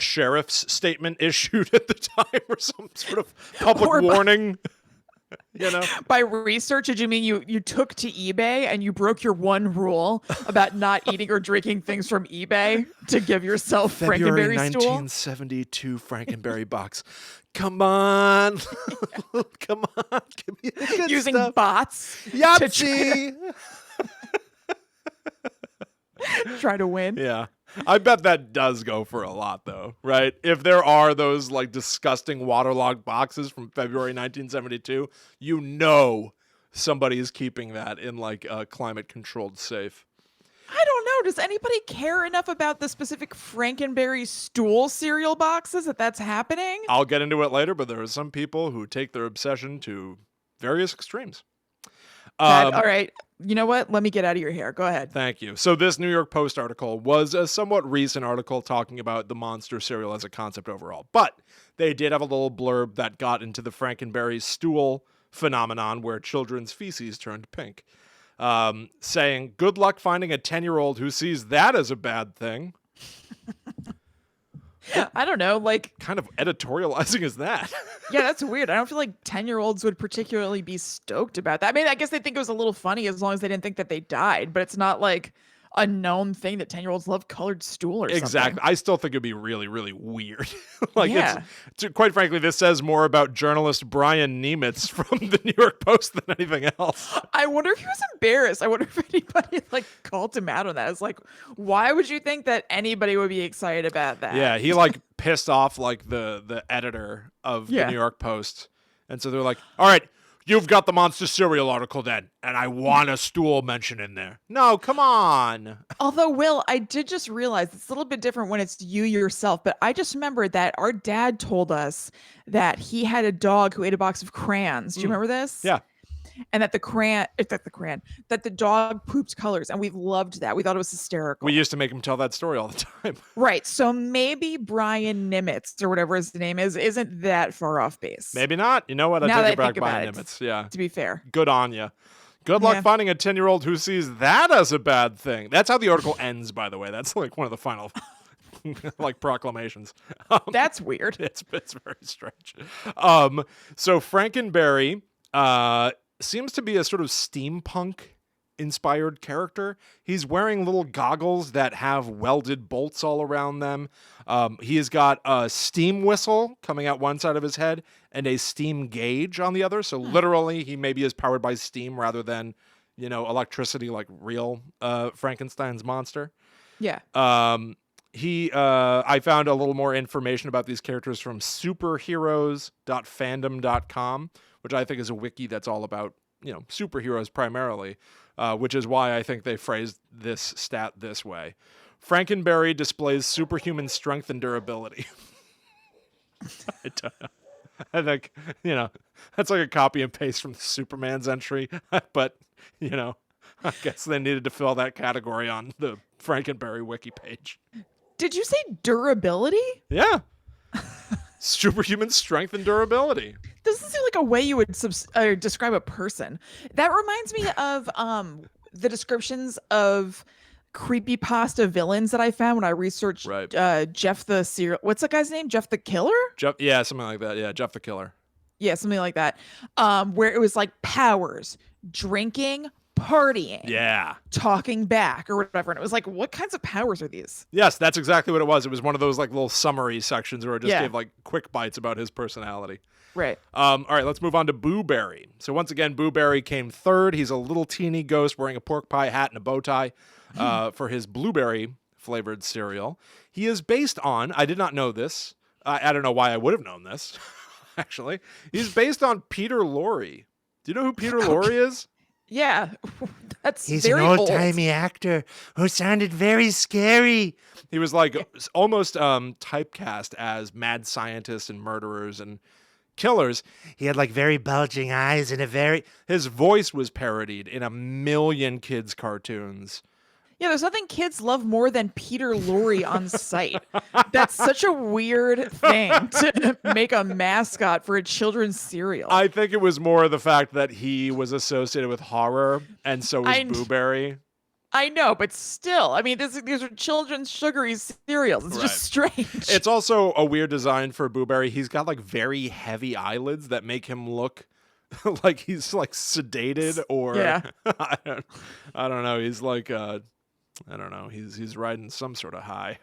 sheriff's statement issued at the time or some sort of public warning. You know, by research, did you mean you took to eBay and you broke your one rule about not eating or drinking things from eBay to give yourself February Frankenberry stool? 1972 Frankenberry box. Come on, come on, give me the good using stuff. bots Yahtzee. Try to win. Yeah. I bet that does go for a lot, though, right? If there are those like disgusting waterlogged boxes from February 1972, you know somebody is keeping that in like a climate-controlled safe. I don't know. Does anybody care enough about the specific Frankenberry stool cereal boxes that's happening? I'll get into it later, but there are some people who take their obsession to various extremes. All right. You know what? Let me get out of your hair. Go ahead. Thank you. So this New York Post article was a somewhat recent article talking about the monster cereal as a concept overall. But they did have a little blurb that got into the Frankenberry stool phenomenon where children's feces turned pink. Saying, good luck finding a 10-year-old who sees that as a bad thing. I don't know, like... kind of editorializing is that? Yeah, that's weird. I don't feel like 10-year-olds would particularly be stoked about that. I mean, I guess they think it was a little funny as long as they didn't think that they died, but it's not like a known thing that 10-year-olds love colored stool or something. Exactly. I still think it'd be really, really weird. Quite frankly, this says more about journalist Brian Nemitz from the New York Post than anything else. I wonder if he was embarrassed. I wonder if anybody like called him out on that. It's like, why would you think that anybody would be excited about that? Yeah, he like pissed off like the editor of the New York Post. And so they're like, all right, you've got the monster cereal article then, and I want a stool mention in there. No, come on. Although, Will, I did just realize it's a little bit different when it's you yourself, but I just remembered that our dad told us that he had a dog who ate a box of crayons. Do you remember this? Yeah. And that the dog pooped colors, and we loved that. We thought it was hysterical. We used to make him tell that story all the time. Right. So maybe Brian Nimitz or whatever his name is isn't that far off base. Maybe not. You know what? I take it back, Brian Nimitz. Yeah. To be fair. Good on you. Good luck finding a 10-year-old who sees that as a bad thing. That's how the article ends, by the way. That's like one of the final like proclamations. That's weird. It's very strange. So Frankenberry seems to be a sort of steampunk inspired character. He's wearing little goggles that have welded bolts all around them. He has got a steam whistle coming out one side of his head and a steam gauge on the other. So literally he maybe is powered by steam rather than, electricity like real Frankenstein's monster. Yeah. I found a little more information about these characters from superheroes.fandom.com, which I think is a wiki that's all about, superheroes primarily, which is why I think they phrased this stat this way. Frankenberry displays superhuman strength and durability. I don't know. I think, that's like a copy and paste from Superman's entry, but, I guess they needed to fill that category on the Frankenberry wiki page. Did you say durability? Yeah. Superhuman strength and durability. Doesn't seem like a way you would describe a person. That reminds me of the descriptions of creepypasta villains that I found when I researched Jeff the serial. What's that guy's name? Jeff the Killer? Yeah, something like that. Yeah, Jeff the Killer. Yeah, something like that. Where it was like powers, drinking, partying, Yeah. talking back, or whatever. And it was like, what kinds of powers are these? Yes, that's exactly what it was. It was one of those like little summary sections where it just Yeah. gave like quick bites about his personality. Right. All right, let's move on to Booberry. So once again, Booberry came third. He's a little teeny ghost wearing a pork pie hat and a bow tie for his blueberry flavored cereal. He is based on, I did not know this. I don't know why I would have known this, actually. He's based on Peter Lorre. Do you know who Peter Lorre is? Yeah. That's He's very an old-timey actor who sounded very scary. He was like almost typecast as mad scientists and murderers and killers. He had like very bulging eyes and His voice was parodied in a million kids' cartoons. Yeah, there's nothing kids love more than Peter Lorre on site. That's such a weird thing to make a mascot for a children's cereal. I think it was more the fact that he was associated with horror, and so was Booberry. I know, but still, I mean, these are children's sugary cereals. It's just strange. It's also a weird design for Booberry. He's got like very heavy eyelids that make him look like he's like sedated, or I don't know. He's like I don't know. He's riding some sort of high.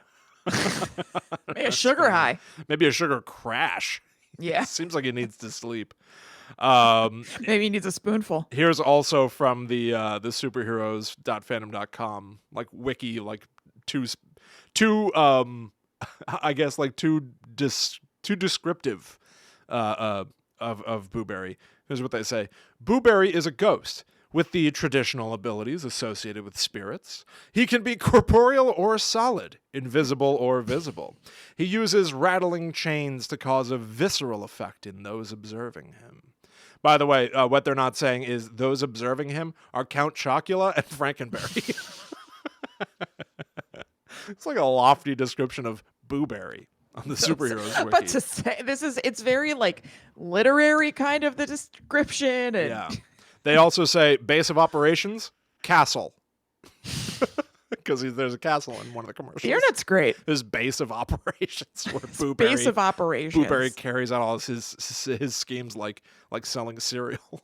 Maybe a sugar high. Maybe a sugar crash. Yeah. Seems like he needs to sleep. Maybe he needs a spoonful. Here's also from the superheroes.fandom.com like wiki, like two I guess like too descriptive of Booberry. Here's what they say. Booberry is a ghost with the traditional abilities associated with spirits. He can be corporeal or solid, invisible or visible. He uses rattling chains to cause a visceral effect in those observing him. By the way, what they're not saying is those observing him are Count Chocula and Frankenberry. It's like a lofty description of Booberry on the superheroes wiki. But to say it's very like literary kind of the description. And yeah. They also say base of operations, castle. Because there's a castle in one of the commercials. The internet's great. His base of operations, where Booberry, base of operations. Booberry carries out all his schemes like selling cereal.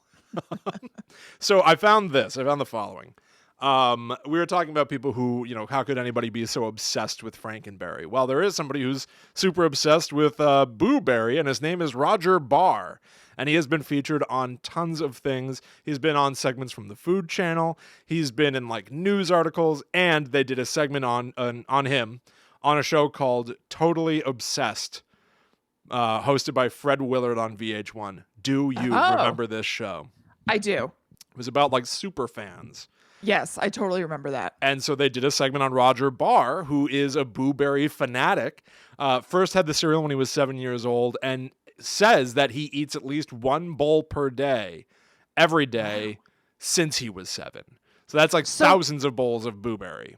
So I found this. I found the following. We were talking about people who, how could anybody be so obsessed with Frankenberry? Well, there is somebody who's super obsessed with Booberry, and his name is Roger Barr. And he has been featured on tons of things. He's been on segments from the Food Channel. He's been in like news articles, and they did a segment on him on a show called Totally Obsessed, hosted by Fred Willard on VH1. Do you remember this show? I do. It was about like super fans. Yes, I totally remember that. And so they did a segment on Roger Barr, who is a Booberry fanatic. First had the cereal when he was 7 years old, and says that he eats at least one bowl per day, every day, since he was 7. So that's like thousands of bowls of Booberry.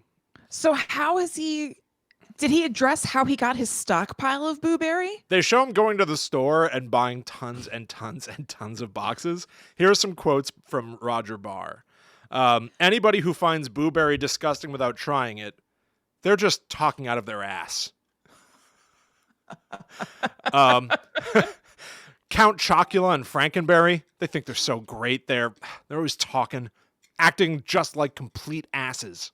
So how is he... Did he address how he got his stockpile of Booberry? They show him going to the store and buying tons and tons and tons of boxes. Here are some quotes from Roger Barr. Anybody who finds Booberry disgusting without trying it, they're just talking out of their ass. Count Chocula and Frankenberry, they think they're so great. They're always talking, acting just like complete asses.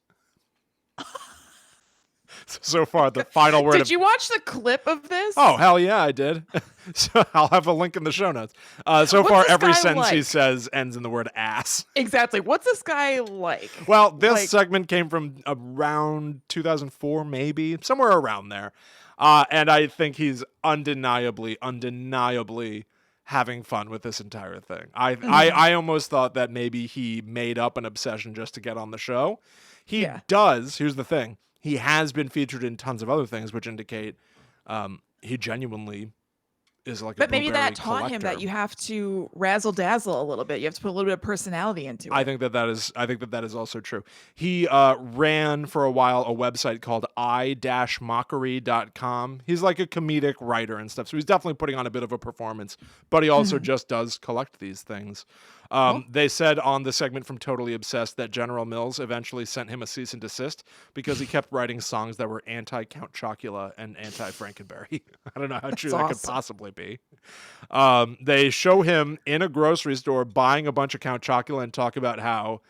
So far, the final word. Did you watch the clip of this? Oh, hell yeah, I did. So I'll have a link in the show notes. So far, every sentence he says ends in the word ass. Exactly. What's this guy like? Well, this segment came from around 2004, maybe, somewhere around there. And I think he's undeniably having fun with this entire thing. I almost thought that maybe he made up an obsession just to get on the show. He does. Here's the thing. He has been featured in tons of other things, which indicate he genuinely is like a But maybe that Booberry taught him collector. that you have to razzle dazzle a little bit. You have to put a little bit of personality into it. I think that is also true. He ran for a while a website called i-mockery.com. He's like a comedic writer and stuff, so he's definitely putting on a bit of a performance, but he also just does collect these things. They said on the segment from Totally Obsessed that General Mills eventually sent him a cease and desist because he kept writing songs that were anti-Count Chocula and anti-Frankenberry. I don't know how true that could possibly be. They show him in a grocery store buying a bunch of Count Chocula and talk about how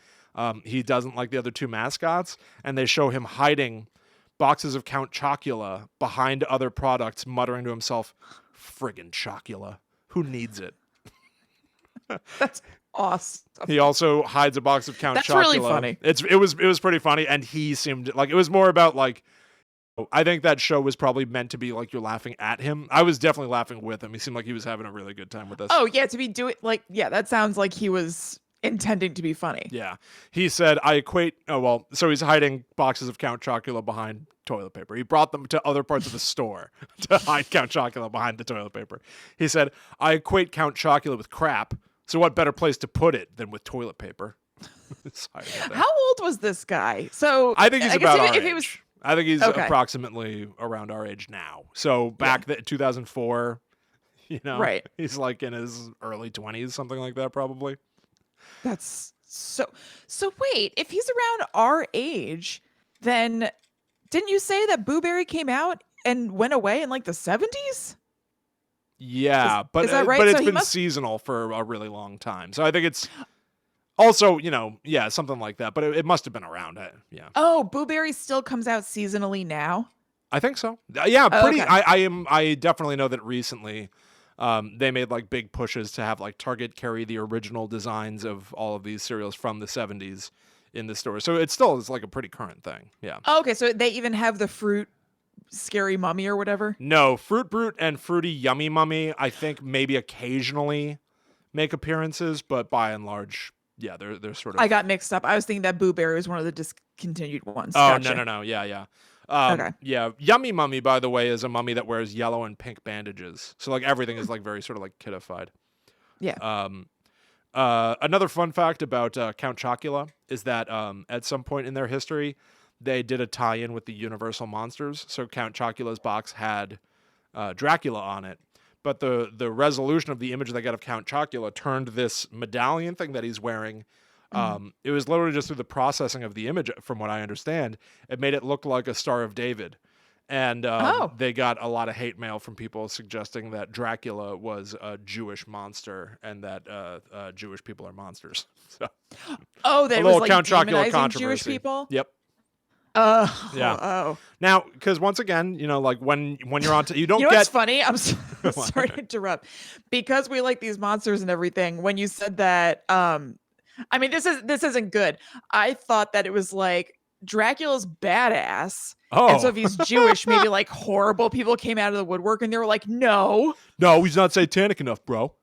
He doesn't like the other two mascots, and they show him hiding boxes of Count Chocula behind other products, muttering to himself, "Friggin' Chocula, who needs it?" That's awesome. He also hides a box of Count That's Chocula. really funny. It was pretty funny, and he seemed like it was more about like. I think that show was probably meant to be like you're laughing at him. I was definitely laughing with him. He seemed like he was having a really good time with us. Oh yeah, to be doing like that sounds like he was intending to be funny. Yeah. He said, I equate, so he's hiding boxes of Count Chocula behind toilet paper. He brought them to other parts of the store to hide Count Chocula behind the toilet paper. He said, I equate Count Chocula with crap, so what better place to put it than with toilet paper? How old was this guy? So I think he's about our age. He was... I think he's approximately around our age now. So back in 2004, right. He's like in his early 20s, something like that, probably. That's so wait, if he's around our age, then didn't you say that Boo Berry came out and went away in like the 70s? Yeah, but is that right? But it's been seasonal for a really long time. So I think it's also, something like that. But it must have been around it. Yeah. Oh, Boo Berry still comes out seasonally now? I think so. Yeah, pretty. Okay. I definitely know that recently they made like big pushes to have like Target carry the original designs of all of these cereals from the 70s in the store. So it still is like a pretty current thing. Yeah. Oh, okay, so they even have the Fruit Scary Mummy or whatever? No, Fruit Brute and Fruity Yummy Mummy, I think maybe occasionally make appearances, but by and large, yeah, they're sort of... I got mixed up. I was thinking that Boo Berry was one of the discontinued ones. Oh, Gotcha. no. Yeah. Okay. Yeah, Yummy Mummy, by the way, is a mummy that wears yellow and pink bandages. So like everything is like very sort of like kiddified. Yeah. Another fun fact about Count Chocula is that at some point in their history, they did a tie-in with the Universal Monsters. So Count Chocula's box had Dracula on it. But the resolution of the image they got of Count Chocula turned this medallion thing that he's wearing. It was literally just through the processing of the image, from what I understand, it made it look like a Star of David. And they got a lot of hate mail from people suggesting that Dracula was a Jewish monster and that Jewish people are monsters. So, that was like Count Chocula controversy. Jewish people? Yep. Yeah. Oh. Now, because once again, like when you're on, you don't get. What's funny? I'm sorry to interrupt. Because we like these monsters and everything. When you said that, I mean, this isn't good. I thought that it was like Dracula's badass. Oh. And so if he's Jewish, maybe like horrible people came out of the woodwork and they were like, no, he's not satanic enough, bro.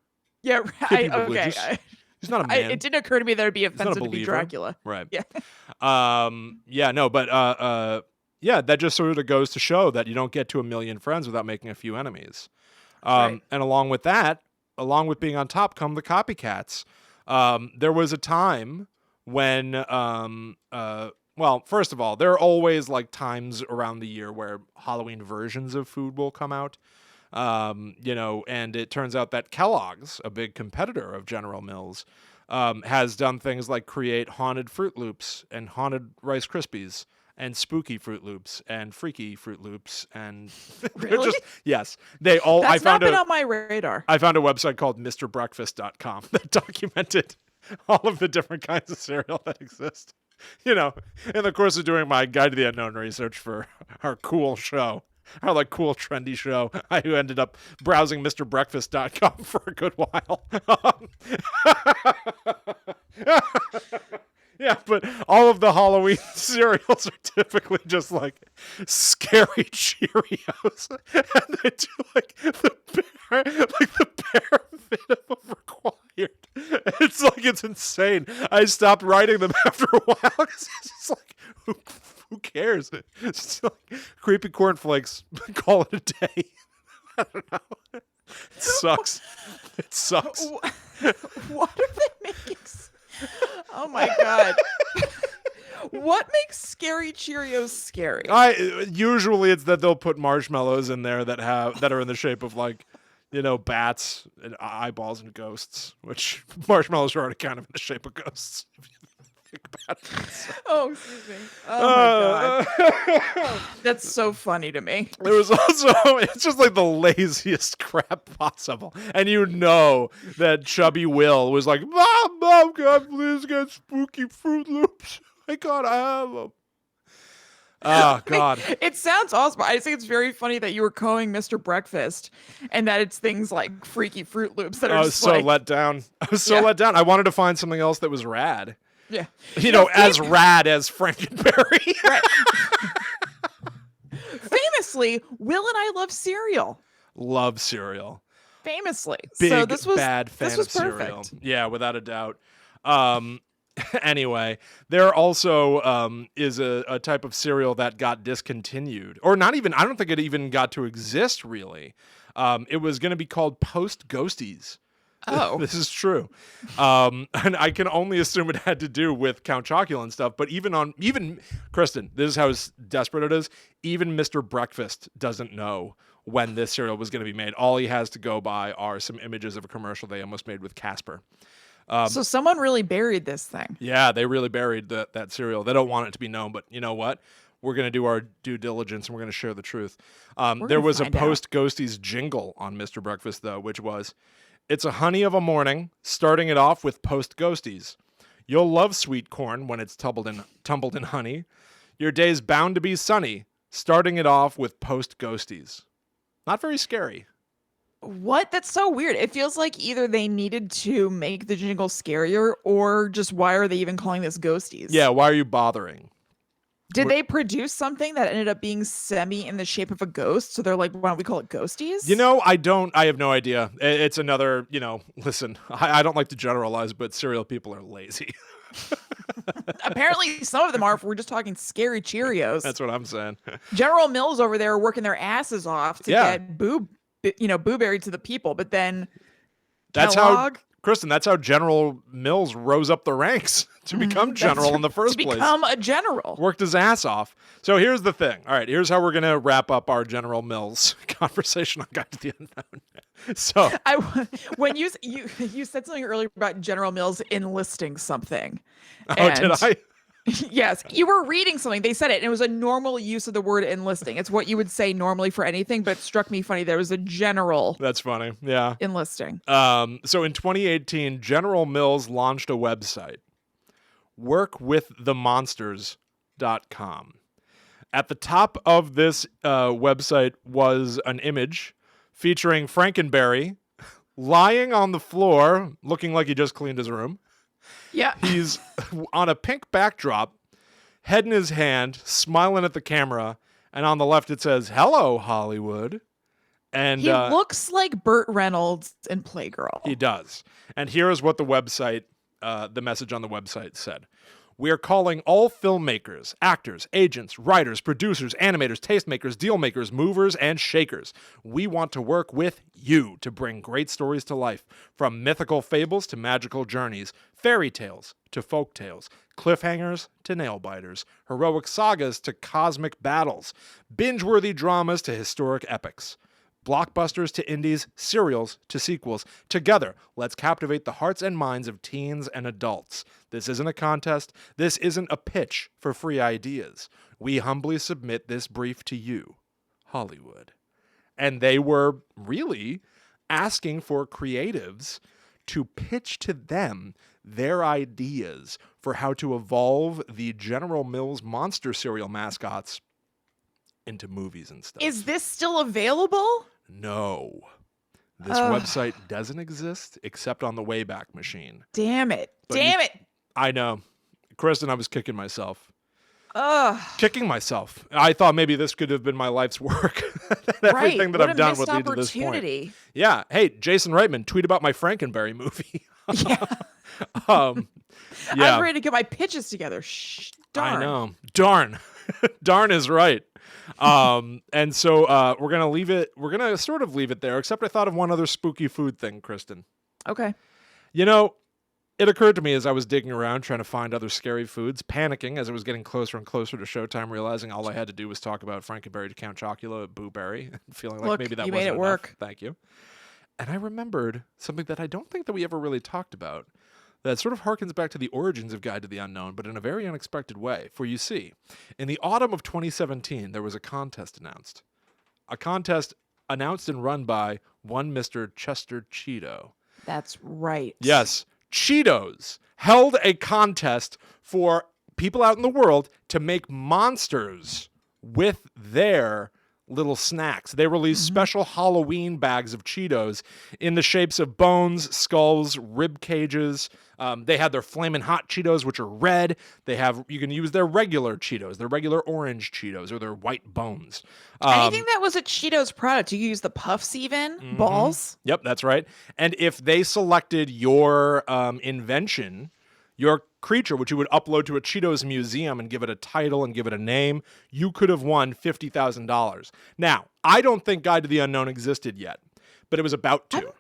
Yeah, right. Okay. He's not a man. It didn't occur to me that it'd be offensive to be Dracula. Right. Yeah. That just sort of goes to show that you don't get to a million friends without making a few enemies. Right. And along with that, along with being on top, come the copycats. There was a time when, first of all, there are always like times around the year where Halloween versions of food will come out. And it turns out that Kellogg's, a big competitor of General Mills, has done things like create haunted Fruit Loops and haunted Rice Krispies and spooky Fruit Loops and freaky Fruit Loops and really? Yes, they all. That's not been on my radar. I found a website called MrBreakfast.com that documented all of the different kinds of cereal that exist. In the course of doing my Guide to the Unknown research for our cool show. Our like cool trendy show. I ended up browsing MrBreakfast.com for a good while. Yeah, but all of the Halloween cereals are typically just like scary Cheerios, and they do like the bare minimum required. It's insane. I stopped writing them after a while because it's just like who cares? It's just like creepy cornflakes. Call it a day. I don't know. It sucks. It sucks. What are they making? Oh my god. What makes scary Cheerios scary? Usually it's that they'll put marshmallows in there that are in the shape of like, bats and eyeballs and ghosts, which marshmallows are already kind of in the shape of ghosts. If you think Oh, excuse me. Oh my god. God. That's so funny to me. There was also, it's just like the laziest crap possible. And you know that Chubby Will was like, Mom, can I please get spooky Fruit Loops? I gotta have them. Oh, God. It sounds awesome. I just think it's very funny that you were calling Mr. Breakfast and that it's things like freaky Fruit Loops that are I was just so like, let down. I was so Yeah. let down. I wanted to find something else that was rad. yeah. You know, as rad as Frankenberry. Right. Famously, Will and I love cereal. Love cereal. Famously. Big, so this was bad fan this was of cereal. perfect. Yeah, without a doubt. Anyway, there also is a type of cereal that got discontinued. Or not even, I don't think it even got to exist, really. It was going to be called Post Ghosties. Oh. This is true. And I can only assume it had to do with Count Chocula and stuff. But even Kristen, this is how desperate it is. Even Mr. Breakfast doesn't know when this cereal was going to be made. All he has to go by are some images of a commercial they almost made with Casper. So someone really buried this thing. Yeah, they really buried that cereal. They don't want it to be known, but you know what? We're going to do our due diligence and we're going to share the truth. There was a find out. Post Ghosties jingle on Mr. Breakfast, though, which was, "It's a honey of a morning, starting it off with Post Ghosties. You'll love sweet corn when it's tumbled in honey. Your day's bound to be sunny, starting it off with Post Ghosties." Not very scary. What? That's so weird. It feels like either they needed to make the jingle scarier or just why are they even calling this ghosties? Yeah, why are you bothering? Did they produce something that ended up being semi in the shape of a ghost? So they're like, why don't we call it ghosties? You know, I have no idea. It's another, listen, I don't like to generalize, but cereal people are lazy. Apparently some of them are if we're just talking scary Cheerios. That's what I'm saying. General Mills over there are working their asses off to Yeah. get blueberry to the people, but then That's Kellogg, how, Kristen, that's how General Mills rose up the ranks to become general in the first to place. become a general. Worked his ass off. So here's the thing. All right, here's how we're going to wrap up our General Mills conversation on Guide to the Unknown. So, When you said something earlier about General Mills enlisting something. did and- I? Yes, you were reading something. They said it, and it was a normal use of the word enlisting. It's what you would say normally for anything, but it struck me funny. There was a general That's funny. Yeah. enlisting. So in 2018, General Mills launched a website, workwiththemonsters.com. At the top of this website was an image featuring Frankenberry lying on the floor, looking like he just cleaned his room. Yeah. He's on a pink backdrop, head in his hand, smiling at the camera, and on the left it says, "Hello, Hollywood." And He looks like Burt Reynolds in Playgirl. he does. And here is what the website, the message on the website said. "We are calling all filmmakers, actors, agents, writers, producers, animators, tastemakers, deal makers, movers, and shakers. We want to work with you to bring great stories to life, from mythical fables to magical journeys, fairy tales to folk tales, cliffhangers to nail-biters, heroic sagas to cosmic battles, binge-worthy dramas to historic epics. Blockbusters to indies, serials to sequels. Together, let's captivate the hearts and minds of teens and adults. This isn't a contest. This isn't a pitch for free ideas. We humbly submit this brief to you, Hollywood." And they were really asking for creatives to pitch to them their ideas for how to evolve the General Mills monster cereal mascots into movies and stuff. Is this still available? No. This website doesn't exist except on the Wayback Machine. Damn it. But Damn it. I know. Kristen, I was kicking myself. Ugh. Kicking myself. I thought maybe this could have been my life's work. Everything that What I've a done missed would lead to this point. opportunity. Yeah. Hey, Jason Reitman, tweet about my Frankenberry movie. Yeah. Yeah. I was ready to get my pitches together. Shh. Darn. I know. Darn. Darn is right. And so we're going to leave it. We're going to sort of leave it there, except I thought of one other spooky food thing, Kristen. Okay. You know, it occurred to me as I was digging around trying to find other scary foods, panicking as it was getting closer and closer to showtime, realizing all I had to do was talk about Frankenberry to Count Chocula, Boo Berry, feeling like Look, maybe that you wasn't made it enough. work. Thank you. And I remembered something that I don't think that we ever really talked about. that sort of harkens back to the origins of Guide to the Unknown, but in a very unexpected way. For you see, in the autumn of 2017, there was a contest announced. A contest announced and run by one Mr. Chester Cheeto. That's right. Yes, Cheetos held a contest for people out in the world to make monsters with their little snacks. They released special Halloween bags of Cheetos in the shapes of bones, skulls, rib cages. They had their Flamin' Hot Cheetos, which are red. You can use their regular Cheetos, their regular orange Cheetos, or their white bones. Anything that was a Cheetos product, you could use the puffs even, balls. Yep, that's right. And if they selected your invention, your creature, which you would upload to a Cheetos museum and give it a title and give it a name, you could have won $50,000. Now, I don't think Guide to the Unknown existed yet, but it was about to.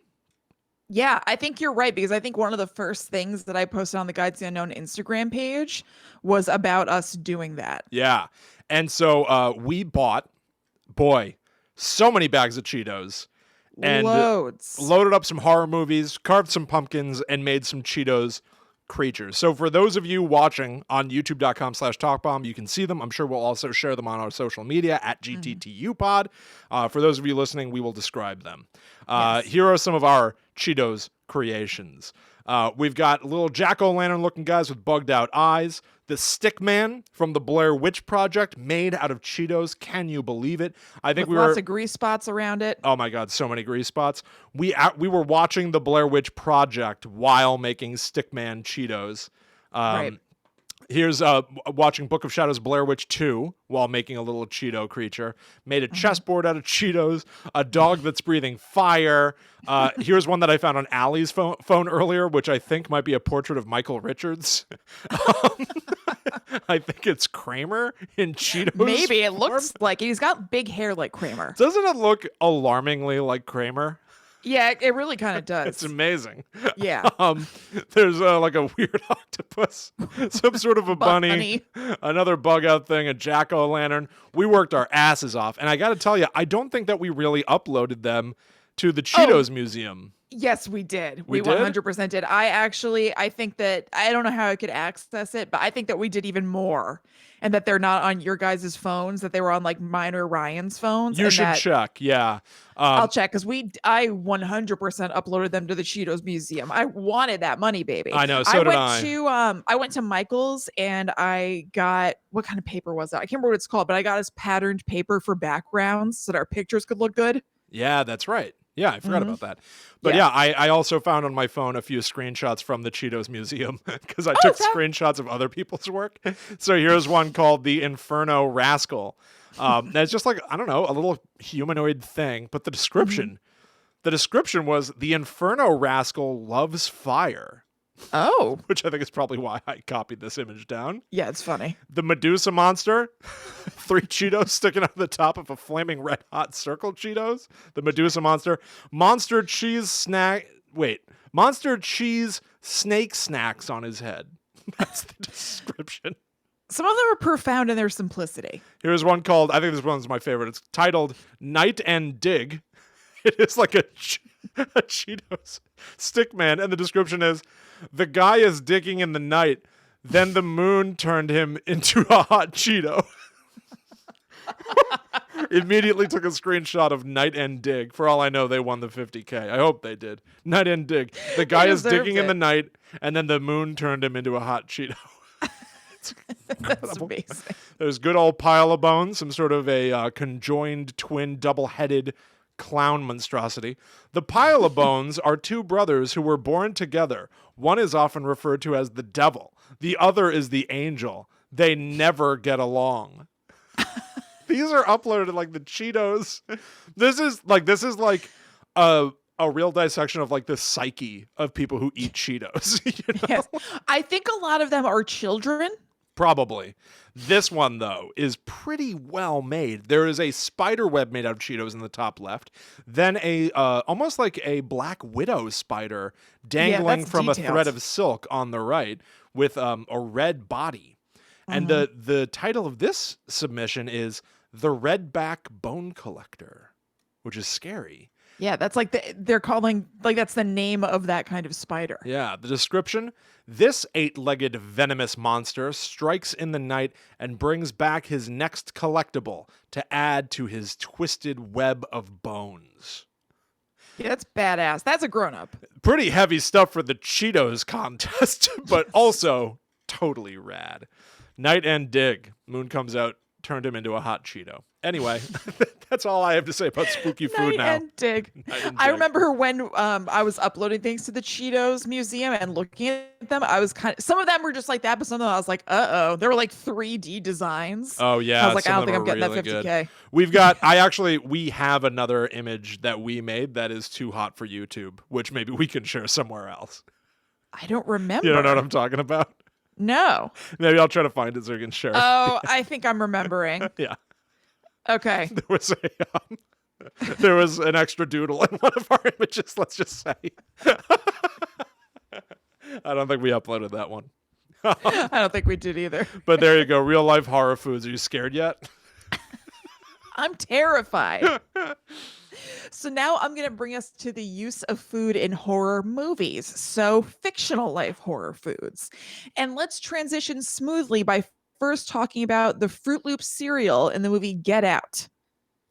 Yeah, I think you're right, because I think one of the first things that I posted on the Guide to the Unknown Instagram page was about us doing that. Yeah. And so we bought, so many bags of Cheetos. And Loads. loaded up some horror movies, carved some pumpkins, and made some Cheetos creatures. So for those of you watching on youtube.com/talkbomb, you can see them. I'm sure we'll also share them on our social media at GTTUpod. For those of you listening, we will describe them. Yes. Here are some of our Cheetos creations. We've got little jack-o'-lantern looking guys with bugged out eyes. The Stick Man from the Blair Witch Project, made out of Cheetos. Can you believe it? I think With lots of grease spots around it. Oh my God, so many grease spots. We were watching the Blair Witch Project while making Stickman Cheetos. Right. Here's watching Book of Shadows Blair Witch 2 while making a little Cheeto creature. Made a chessboard out of Cheetos, a dog that's breathing fire. Here's one that I found on Allie's phone earlier, which I think might be a portrait of Michael Richards. I think it's Kramer in Cheetos. Maybe it form. looks like he's got big hair like Kramer. Doesn't it look alarmingly like Kramer? Yeah, it really kind of does. It's amazing. Yeah. There's like a weird octopus, some sort of a bunny, another bug out thing, a jack-o'-lantern. We worked our asses off. And I got to tell you, I don't think that we really uploaded them to the Cheetos Museum. Yes, we did. We We did? 100% did. I think that, I don't know how I could access it, but I think that we did even more. And that they're not on your guys' phones, that they were on like mine or Ryan's phones. You and should that, check, yeah. I'll check, because I 100% uploaded them to the Cheetos Museum. I wanted that money, baby. I know, so did I. I went to Michael's and I got, what kind of paper was that? I can't remember what it's called, but I got us patterned paper for backgrounds so that our pictures could look good. Yeah, that's right. Yeah, I forgot about that. But yeah, I also found on my phone a few screenshots from the Cheetos Museum because I took screenshots of other people's work. So here's one called the Inferno Rascal. That's just like, I don't know, a little humanoid thing. But the description was the Inferno Rascal loves fire. Oh. Which I think is probably why I copied this image down. Yeah, it's funny. The Medusa Monster, 3 Cheetos sticking out of the top of a flaming red hot circle Cheetos. The Medusa Monster. Monster cheese snake snacks on his head. That's the description. Some of them are profound in their simplicity. Here's one called, I think this one's my favorite. It's titled Night and Dig. It is like a Cheetos stick man, and the description is, the guy is digging in the night, then the moon turned him into a hot Cheeto. Immediately took a screenshot of Night and Dig. For all I know, they won the $50K. I hope they did. Night and Dig. The guy is digging in the night, and then the moon turned him into a hot Cheeto. That's amazing. There's good old Pile of Bones, some sort of a conjoined twin double-headed clown monstrosity. The Pile of Bones are 2 brothers who were born together. One is often referred to as the devil. The other is the angel. They never get along. These are uploaded in like the Cheetos. This is like a real dissection of like the psyche of people who eat Cheetos. You know? Yes. I think a lot of them are children. Probably. This one, though, is pretty well made. There is a spider web made out of Cheetos in the top left. Then a almost like a Black Widow spider dangling from a thread of silk on the right with a red body. And the title of this submission is The Redback Bone Collector. which is scary. Yeah, that's like they're calling, like, that's the name of that kind of spider. Yeah, the description: this 8-legged venomous monster strikes in the night and brings back his next collectible to add to his twisted web of bones. Yeah, that's badass. That's a grown-up. Pretty heavy stuff for the Cheetos contest, but also totally rad. Night and dig. Moon comes out, turned him into a hot Cheeto. Anyway, that's all I have to say about spooky food Night now. and dig. Night and I dig. remember when I was uploading things to the Cheetos Museum and looking at them, I was some of them were just like that, but some of them I was like, there were like 3D designs. Oh yeah, I was like, I some don't of think them I'm getting are that really 50K. good. We've got, we have another image that we made that is too hot for YouTube, which maybe we can share somewhere else. I don't remember. You don't know what I'm talking about? No. Maybe I'll try to find it so we can share it. Oh, I think I'm remembering. Yeah. Okay. There was an extra doodle in one of our images, let's just say. I don't think we uploaded that one. I don't think we did either. But there you go. Real life horror foods. Are you scared yet? I'm terrified. So now I'm going to bring us to the use of food in horror movies. So fictional life horror foods. And let's transition smoothly by first talking about the Fruit Loops cereal in the movie Get Out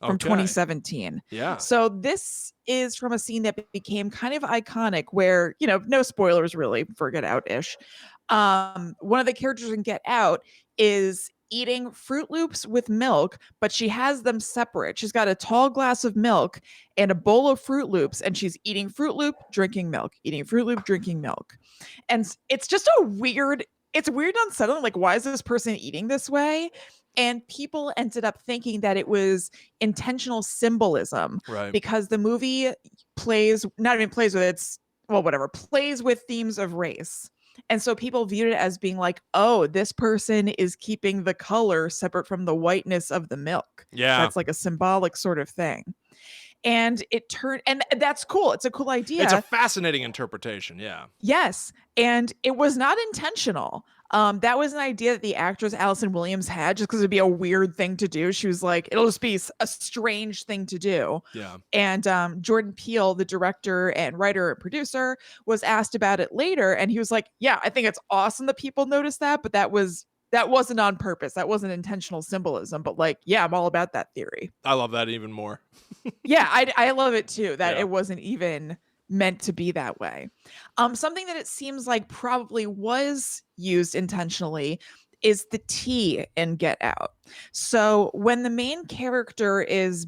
from 2017. Yeah. So this is from a scene that became kind of iconic where, no spoilers really for Get Out-ish. One of the characters in Get Out is eating Fruit Loops with milk, but she has them separate. She's got a tall glass of milk and a bowl of Fruit Loops, and she's eating Fruit Loop, drinking milk, eating Fruit Loop, drinking milk. And it's just it's weird and unsettling. Like, why is this person eating this way? And people ended up thinking that it was intentional symbolism, Right. because the movie plays with themes of race. And so people viewed it as being like, oh, this person is keeping the color separate from the whiteness of the milk. Yeah. That's like a symbolic sort of thing. And and that's cool. It's a cool idea. It's a fascinating interpretation. Yeah. Yes. And it was not intentional. That was an idea that the actress Allison Williams had just because it'd be a weird thing to do. She was like, it'll just be a strange thing to do. Yeah. And Jordan Peele, the director and writer and producer, was asked about it later. And he was like, yeah, I think it's awesome that people noticed that, but that wasn't on purpose. That wasn't intentional symbolism. But like, yeah, I'm all about that theory. I love that even more. Yeah, I love it too, that it wasn't even meant to be that way. Something that it seems like probably was used intentionally is the tea in Get Out. So when the main character is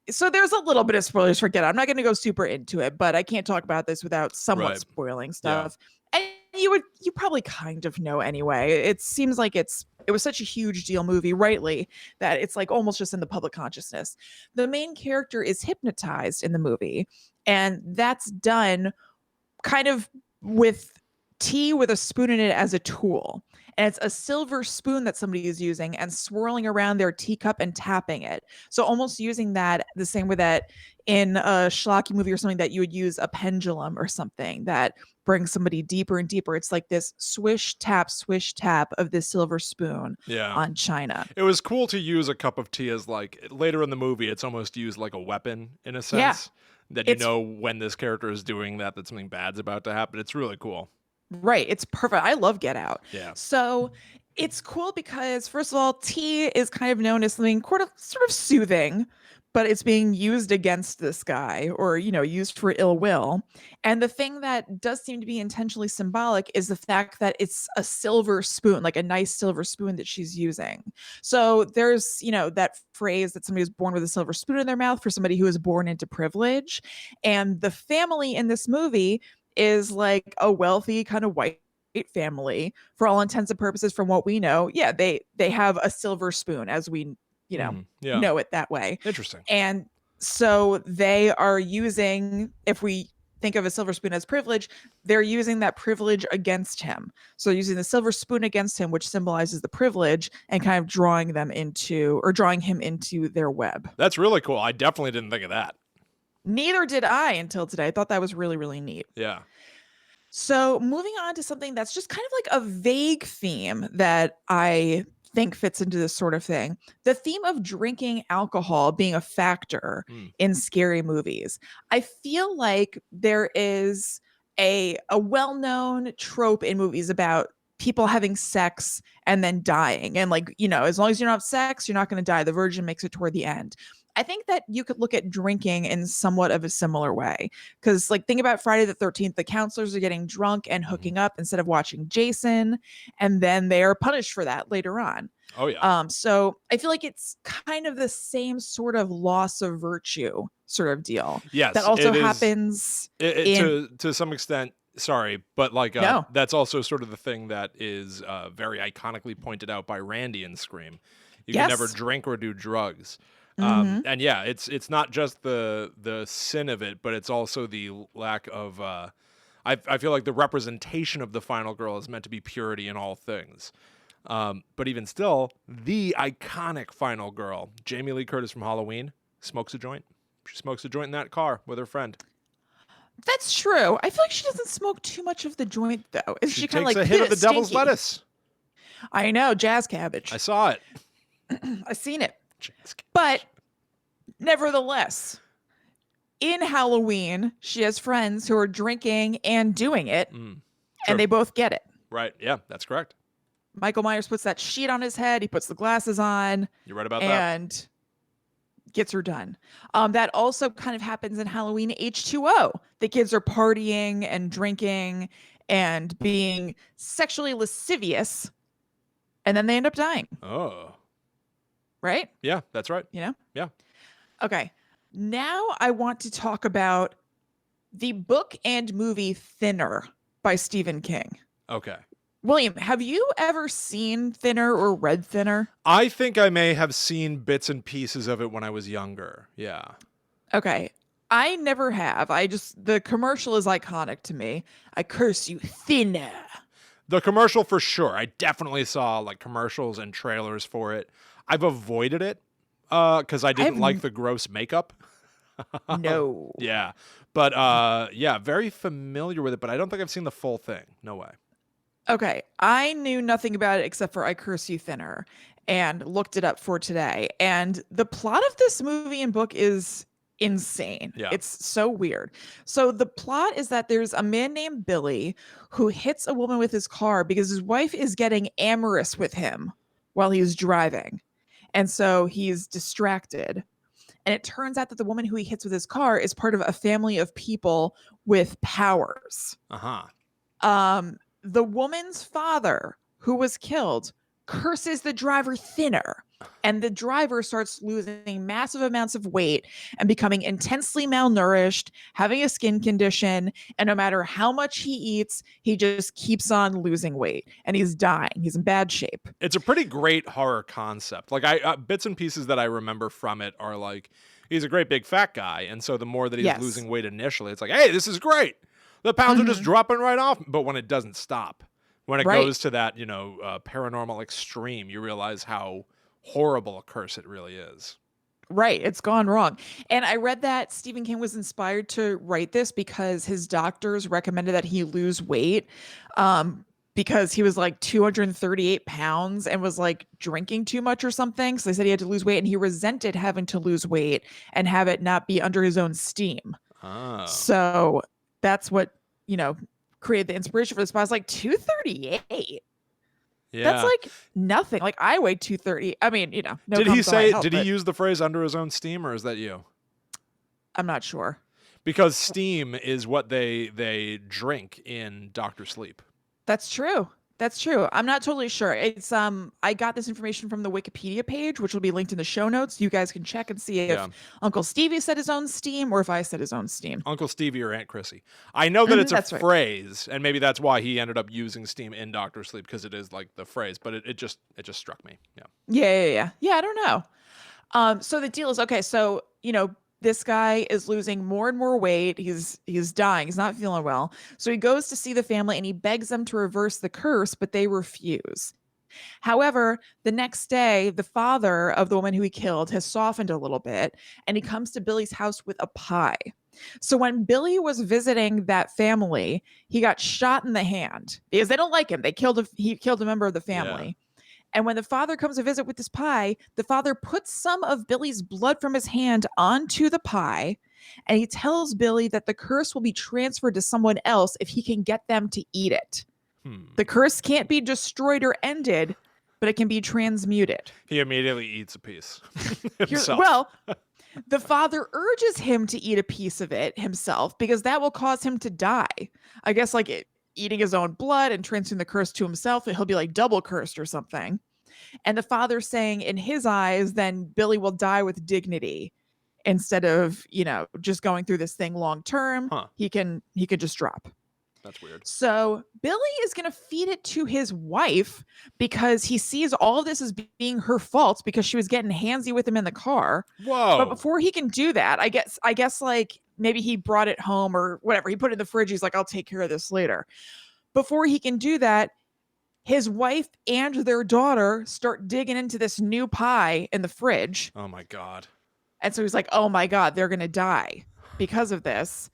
so there's a little bit of spoilers for Get Out. I'm not going to go super into it, but I can't talk about this without somewhat spoiling stuff. Yeah. And you probably kind of know anyway. It seems like it was such a huge deal movie, rightly, that it's like almost just in the public consciousness. The main character is hypnotized in the movie, and that's done kind of with tea with a spoon in it as a tool. And it's a silver spoon that somebody is using and swirling around their teacup and tapping it. So almost using that the same way that in a schlocky movie or something that you would use a pendulum or something that brings somebody deeper and deeper. It's like this swish tap of this silver spoon on china. It was cool to use a cup of tea as like later in the movie, it's almost used like a weapon in a sense. That when this character is doing that something bad's about to happen. It's really cool. Right. It's perfect. I love Get Out. Yeah. So it's cool because, first of all, tea is kind of known as something sort of soothing, but it's being used against this guy or, used for ill will. And the thing that does seem to be intentionally symbolic is the fact that it's a silver spoon, like a nice silver spoon that she's using. So there's, that phrase that somebody was born with a silver spoon in their mouth for somebody who is born into privilege. And the family in this movie is like a wealthy kind of white family for all intents and purposes. From what we know, they have a silver spoon as we know it that way. Interesting. And so they are using, if we think of a silver spoon as privilege, they're using that privilege against him. So using the silver spoon against him, which symbolizes the privilege, and kind of drawing him into their web. That's really cool. I definitely didn't think of that. Neither did I until today. I thought that was really, really neat. Yeah. So moving on to something that's just kind of like a vague theme that I think fits into this sort of thing. The theme of drinking alcohol being a factor in scary movies. I feel like there is a well-known trope in movies about people having sex and then dying. And like, as long as you don't have sex, you're not going to die. The virgin makes it toward the end. I think that you could look at drinking in somewhat of a similar way. Because, like, think about Friday the 13th. The counselors are getting drunk and hooking up instead of watching Jason. And then they are punished for that later on. Oh, yeah. So I feel like it's kind of the same sort of loss of virtue sort of deal. Yes. That also happens to some extent. Sorry, but like No. that's also sort of the thing that is very iconically pointed out by Randy in Scream. You can never drink or do drugs. And yeah, it's not just the sin of it, but it's also the lack of I feel like the representation of the final girl is meant to be purity in all things. But even still, the iconic final girl, Jamie Lee Curtis from Halloween, smokes a joint. She smokes a joint in that car with her friend. That's true. I feel like she doesn't smoke too much of the joint, though. Is she kind of takes like a hit of the stinky? devil's lettuce. I know, jazz cabbage. I saw it. I've seen it. But nevertheless, in Halloween, she has friends who are drinking and doing it, and they both get it. Right. Yeah, that's correct. Michael Myers puts that sheet on his head. He puts the glasses on. You're right about that. And gets her done. That also kind of happens in Halloween H2O. The kids are partying and drinking and being sexually lascivious, and then they end up dying. Oh. Right? Yeah, that's right. Yeah. Okay. Now I want to talk about the book and movie Thinner by Stephen King. Okay. William, have you ever seen Thinner or read Thinner? I think I may have seen bits and pieces of it when I was younger. Yeah. Okay. I never have. The commercial is iconic to me. I curse you, Thinner. The commercial for sure. I definitely saw like commercials and trailers for it. I've avoided it because I didn't like the gross makeup. No. Yeah. But yeah, very familiar with it, but I don't think I've seen the full thing. No way. Okay, I knew nothing about it except for I Curse You Thinner and looked it up for today. And the plot of this movie and book is insane. Yeah. It's so weird. So the plot is that there's a man named Billy who hits a woman with his car because his wife is getting amorous with him while he's driving. And so he's distracted. And it turns out that the woman who he hits with his car is part of a family of people with powers. The woman's father, who was killed, curses the driver Thinner, and the driver starts losing massive amounts of weight and becoming intensely malnourished, having a skin condition, and no matter how much he eats, he just keeps on losing weight, and he's dying. He's in bad shape. It's a pretty great horror concept. Like I bits and pieces that I remember from it are like, he's a great big fat guy, and so the more that he's losing weight initially, it's like, hey, this is great. The pounds are just dropping right off. But when it doesn't stop, when it goes to that, paranormal extreme, you realize how horrible a curse it really is. Right. It's gone wrong. And I read that Stephen King was inspired to write this because his doctors recommended that he lose weight because he was like 238 pounds and was like drinking too much or something. So they said he had to lose weight, and he resented having to lose weight and have it not be under his own steam. Oh. So that's what, created the inspiration for this. But I was like, 238? Yeah. That's like nothing. Like I weigh 230. I mean, no. Did he use the phrase under his own steam, or is that you? I'm not sure. Because steam is what they drink in Dr. Sleep. That's true. That's true. I'm not totally sure. It's I got this information from the Wikipedia page, which will be linked in the show notes. You guys can check and see if Uncle Stevie said his own steam or if I said his own steam. Uncle Stevie or Aunt Chrissy. I know that it's a phrase, and maybe that's why he ended up using steam in Dr. Sleep, because it is like the phrase, but it just struck me. Yeah. Yeah, I don't know. So the deal is, okay, so, this guy is losing more and more weight. He's dying. He's not feeling well. So he goes to see the family and he begs them to reverse the curse, but they refuse. However, the next day, the father of the woman who he killed has softened a little bit, and he comes to Billy's house with a pie. So when Billy was visiting that family, he got shot in the hand because they don't like him. He killed a member of the family. And when the father comes to visit with this pie, the father puts some of Billy's blood from his hand onto the pie, and he tells Billy that the curse will be transferred to someone else if he can get them to eat it. The curse can't be destroyed or ended, but it can be transmuted. He immediately eats a piece himself. Well, the father urges him to eat a piece of it himself because that will cause him to die. I guess eating his own blood and transferring the curse to himself, he'll be like double cursed or something. And the father's saying in his eyes, then Billy will die with dignity instead of, just going through this thing long term. Huh. He can just drop. That's weird. So Billy is going to feed it to his wife because he sees all of this as being her fault because she was getting handsy with him in the car. Whoa. But before he can do that, I guess maybe he brought it home or whatever. He put it in the fridge. He's like, I'll take care of this later. Before he can do that, his wife and their daughter start digging into this new pie in the fridge. Oh my God. And so he's like, oh my God, they're going to die because of this.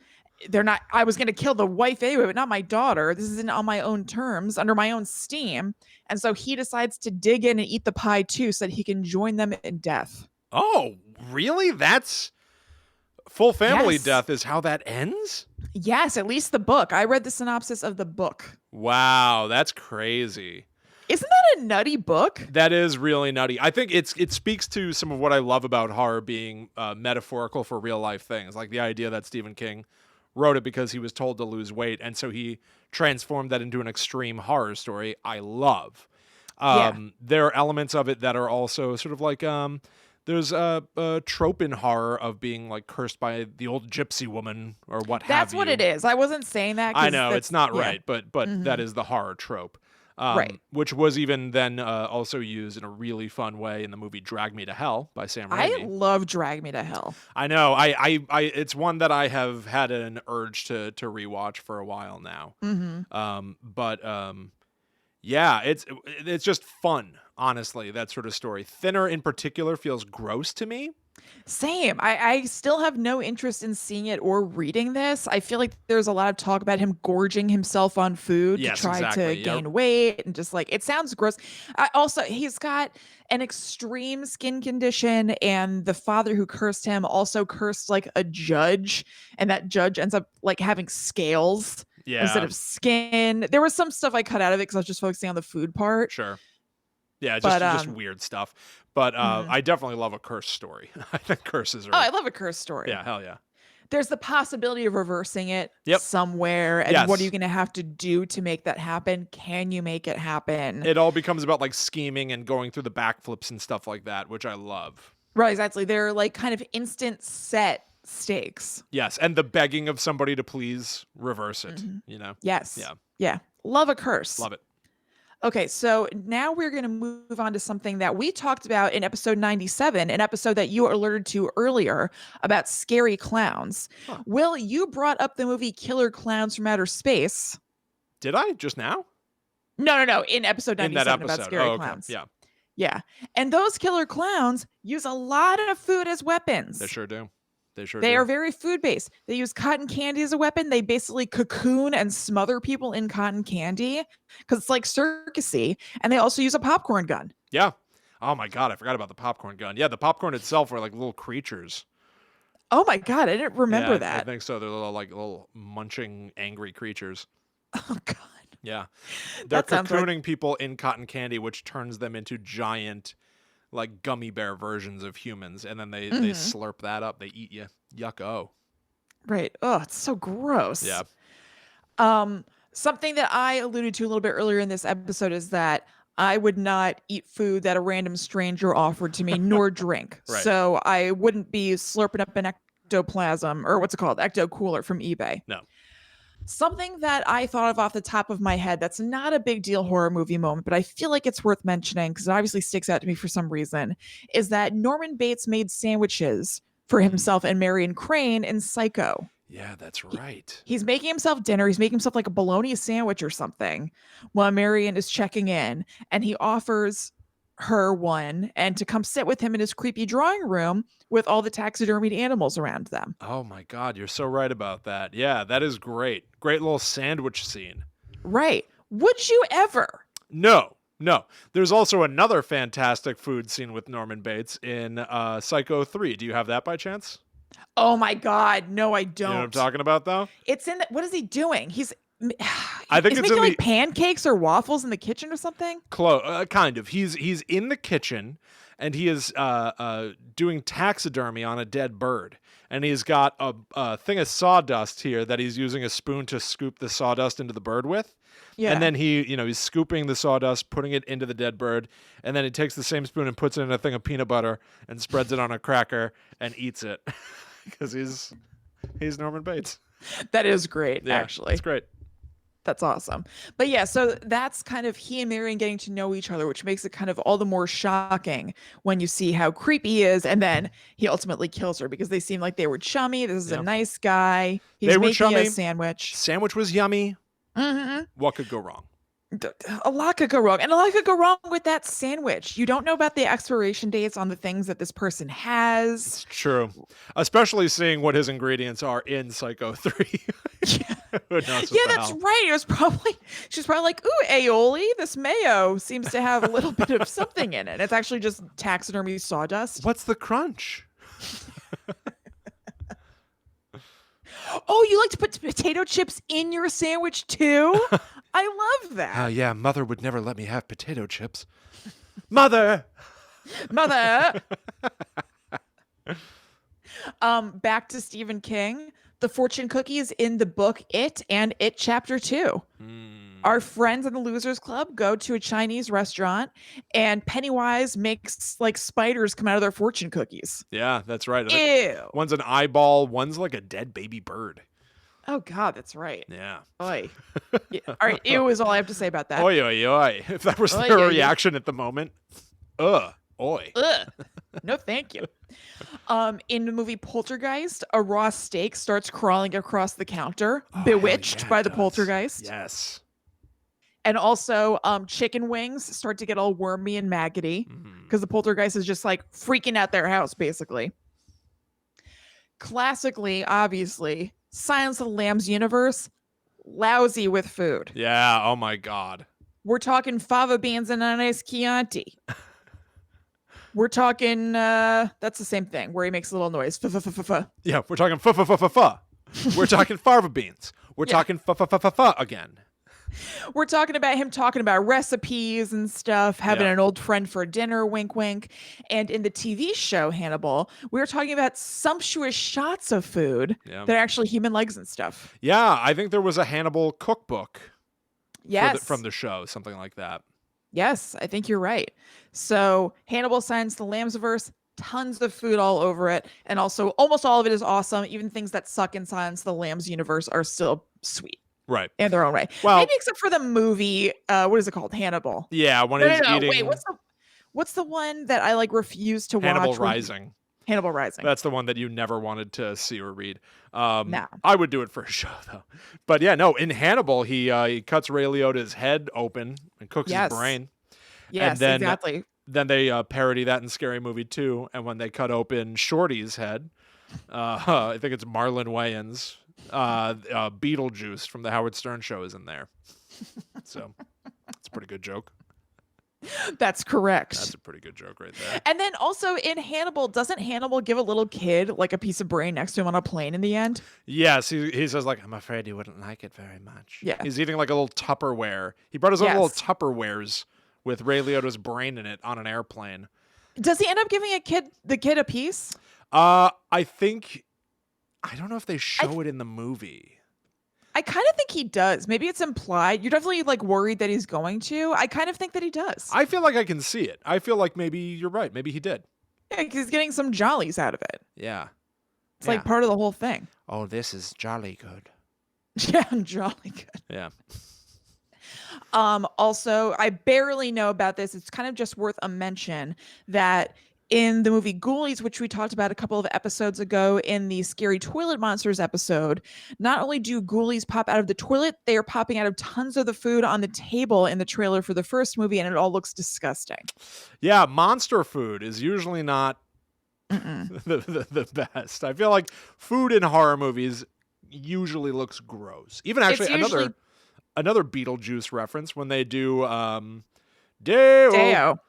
I was going to kill the wife anyway, but not my daughter. This isn't on my own terms, under my own steam. And so he decides to dig in and eat the pie too, so that he can join them in death. Oh, really? That's full family Yes. death is how that ends? Yes, at least the book. I read the synopsis of the book. Wow, that's crazy. Isn't that a nutty book? That is really nutty. I think it speaks to some of what I love about horror being metaphorical for real life things, like the idea that Stephen King wrote it because he was told to lose weight, and so he transformed that into an extreme horror story. I love. There are elements of it that are also sort of like there's a trope in horror of being like cursed by the old gypsy woman or what have you. That's what it is. I wasn't saying that. I know it's not yeah. right, but that is the horror trope. Right. Which was even then also used in a really fun way in the movie Drag Me to Hell by Sam Raimi. I love Drag Me to Hell. I know. I it's one that I have had an urge to rewatch for a while now. Yeah, it's just fun, honestly, that sort of story. Thinner in particular feels gross to me. Same. I still have no interest in seeing it or reading this. I feel like there's a lot of talk about him gorging himself on food Yes, to try exactly. to gain weight, and just it sounds gross. He's got an extreme skin condition, and the father who cursed him also cursed a judge, and that judge ends up having scales instead of skin. There was some stuff I cut out of it because I was just focusing on the food part. Sure. Yeah, just weird stuff. But I definitely love a curse story. I think curses are... Oh, I love a curse story. Yeah, hell yeah. There's the possibility of reversing it Yep. somewhere. And what are you going to have to do to make that happen? Can you make it happen? It all becomes about scheming and going through the backflips and stuff like that, which I love. Right, exactly. They're kind of instant set stakes. Yes, and the begging of somebody to please reverse it, Yes. Yeah. Yeah. Love a curse. Love it. Okay, so now we're going to move on to something that we talked about in episode 97, an episode that you alerted to earlier about scary clowns. Huh. Will, you brought up the movie Killer Clowns from Outer Space. Did I just now? No. In episode 97 in that episode. about scary okay. clowns. Yeah. Yeah. And those killer clowns use a lot of food as weapons. They sure do. They are very food-based. They use cotton candy as a weapon. They basically cocoon and smother people in cotton candy because it's circusy. And they also use a popcorn gun. Yeah. Oh my God, I forgot about the popcorn gun. Yeah, the popcorn itself are little creatures. Oh my God, I didn't remember Yeah, that. I think so. They're little munching, angry creatures. Oh God. Yeah. They're That sounds cocooning people in cotton candy, which turns them into giant, gummy bear versions of humans. And then they slurp that up. They eat you. Yuck-oh. Right. Oh, it's so gross. Yeah. Something that I alluded to a little bit earlier in this episode is that I would not eat food that a random stranger offered to me, nor drink. Right. So I wouldn't be slurping up an ectoplasm, or what's it called? Ecto Cooler from eBay. No. Something that I thought of off the top of my head that's not a big deal horror movie moment, but I feel like it's worth mentioning because it obviously sticks out to me for some reason, is that Norman Bates made sandwiches for himself and Marion Crane in Psycho. Yeah, that's right. He's making himself dinner. He's making himself a bologna sandwich or something while Marion is checking in, and he offers her one and to come sit with him in his creepy drawing room with all the taxidermied animals around them. Oh my God, you're so right about that. Yeah, that is great. Great little sandwich scene. Right. Would you ever? No. No. There's also another fantastic food scene with Norman Bates in Psycho 3. Do you have that by chance? Oh my God. No, I don't. You know what I'm talking about, though? It's in what is he doing? I think he's it's making in like pancakes or waffles in the kitchen or something. kind of. He's in the kitchen, and he is doing taxidermy on a dead bird. And he's got a thing of sawdust here that he's using a spoon to scoop the sawdust into the bird with. Yeah. And then he's scooping the sawdust, putting it into the dead bird, and then he takes the same spoon and puts it in a thing of peanut butter and spreads it on a cracker and eats it because he's Norman Bates. That is great, Yeah, actually. it's great. That's awesome. But yeah, so that's kind of he and Marion getting to know each other, which makes it kind of all the more shocking when you see how creepy he is. And then he ultimately kills her because they seem like they were chummy. This is a nice guy. He's They were making chummy. a sandwich. Sandwich was yummy. Mm-hmm. What could go wrong? A lot could go wrong. And a lot could go wrong with that sandwich. You don't know about the expiration dates on the things that this person has. It's true. Especially seeing what his ingredients are in Psycho 3. Who knows what Yeah, the that's hell? right. She's probably like, ooh, aioli, this mayo seems to have a little bit of something in it. It's actually just taxidermy sawdust. What's the crunch? Oh, you like to put potato chips in your sandwich too? I love that. Yeah, Mother would never let me have potato chips. Mother! Mother. Back to Stephen King. The fortune cookies in the book It and It Chapter 2. Our friends in the Losers Club go to a Chinese restaurant and Pennywise makes like spiders come out of their fortune cookies. Yeah, that's right. Ew. One's an eyeball, one's like a dead baby bird. Oh God, that's right. Yeah. Oy. Yeah. All right, ew is all I have to say about that. Oi, oi, oi. If that was Oy, their oy, oy. reaction at the moment. Oi. Ugh. No, thank you. In the movie Poltergeist, a raw steak starts crawling across the counter, bewitched by the poltergeist. Yes. And also, chicken wings start to get all wormy and maggoty because the poltergeist is just like freaking out their house, basically. Classically, obviously, Silence of the Lambs universe, lousy with food. Yeah, oh my God. We're talking fava beans and a nice Chianti. We're talking, that's the same thing, where he makes a little noise. Yeah, we're talking fa-fa-fa-fa-fa. We're talking fava beans. We're talking fa-fa-fa-fa-fa again. We're talking about him talking about recipes and stuff, having Yeah. an old friend for dinner, wink, wink. And in the TV show Hannibal, we were talking about sumptuous shots of food that are actually human legs and stuff. Yeah, I think there was a Hannibal cookbook Yes. from the show, something like that. Yes, I think you're right. So Hannibal Silence the Lambsverse, tons of food all over it. And also almost all of it is awesome. Even things that suck in Silence the Lambs universe are still sweet. Right. In their own way. Well, maybe except for the movie, what is it called? Hannibal. Yeah, when he's eating Wait, what's the one that I like refuse to Hannibal watch? Rising. Hannibal Rising. That's the one that you never wanted to see or read. No. I would do it for a show though. But yeah, no, in Hannibal, he cuts Ray Liotta's head open and cooks his brain. Yes, and then, exactly. Then they parody that in Scary Movie 2, and when they cut open Shorty's head, I think it's Marlon Wayans, Beetlejuice from the Howard Stern show is in there. So it's a pretty good joke. That's correct. That's a pretty good joke right there. And then also in Hannibal, doesn't Hannibal give a little kid like a piece of brain next to him on a plane in the end? Yes, he says like, I'm afraid you wouldn't like it very much. Yeah. He's eating like a little Tupperware. He brought his own little Tupperwares with Ray Liotta's brain in it on an airplane. Does he end up giving the kid a piece? I don't know if they show it in the movie. I kind of think he does. Maybe it's implied. You're definitely like worried that he's going to. I kind of think that he does. I feel like I can see it. I feel like maybe you're right. Maybe he did. Yeah, because he's getting some jollies out of it. Yeah. It's like part of the whole thing. Oh, this is jolly good. Yeah, I'm jolly good. Yeah. Also, I barely know about this. It's kind of just worth a mention that in the movie Ghoulies, which we talked about a couple of episodes ago in the Scary Toilet Monsters episode, not only do ghoulies pop out of the toilet, they are popping out of tons of the food on the table in the trailer for the first movie, and it all looks disgusting. Yeah, monster food is usually not the best. I feel like food in horror movies usually looks gross. Even actually another Beetlejuice reference when they do Deo. Deo.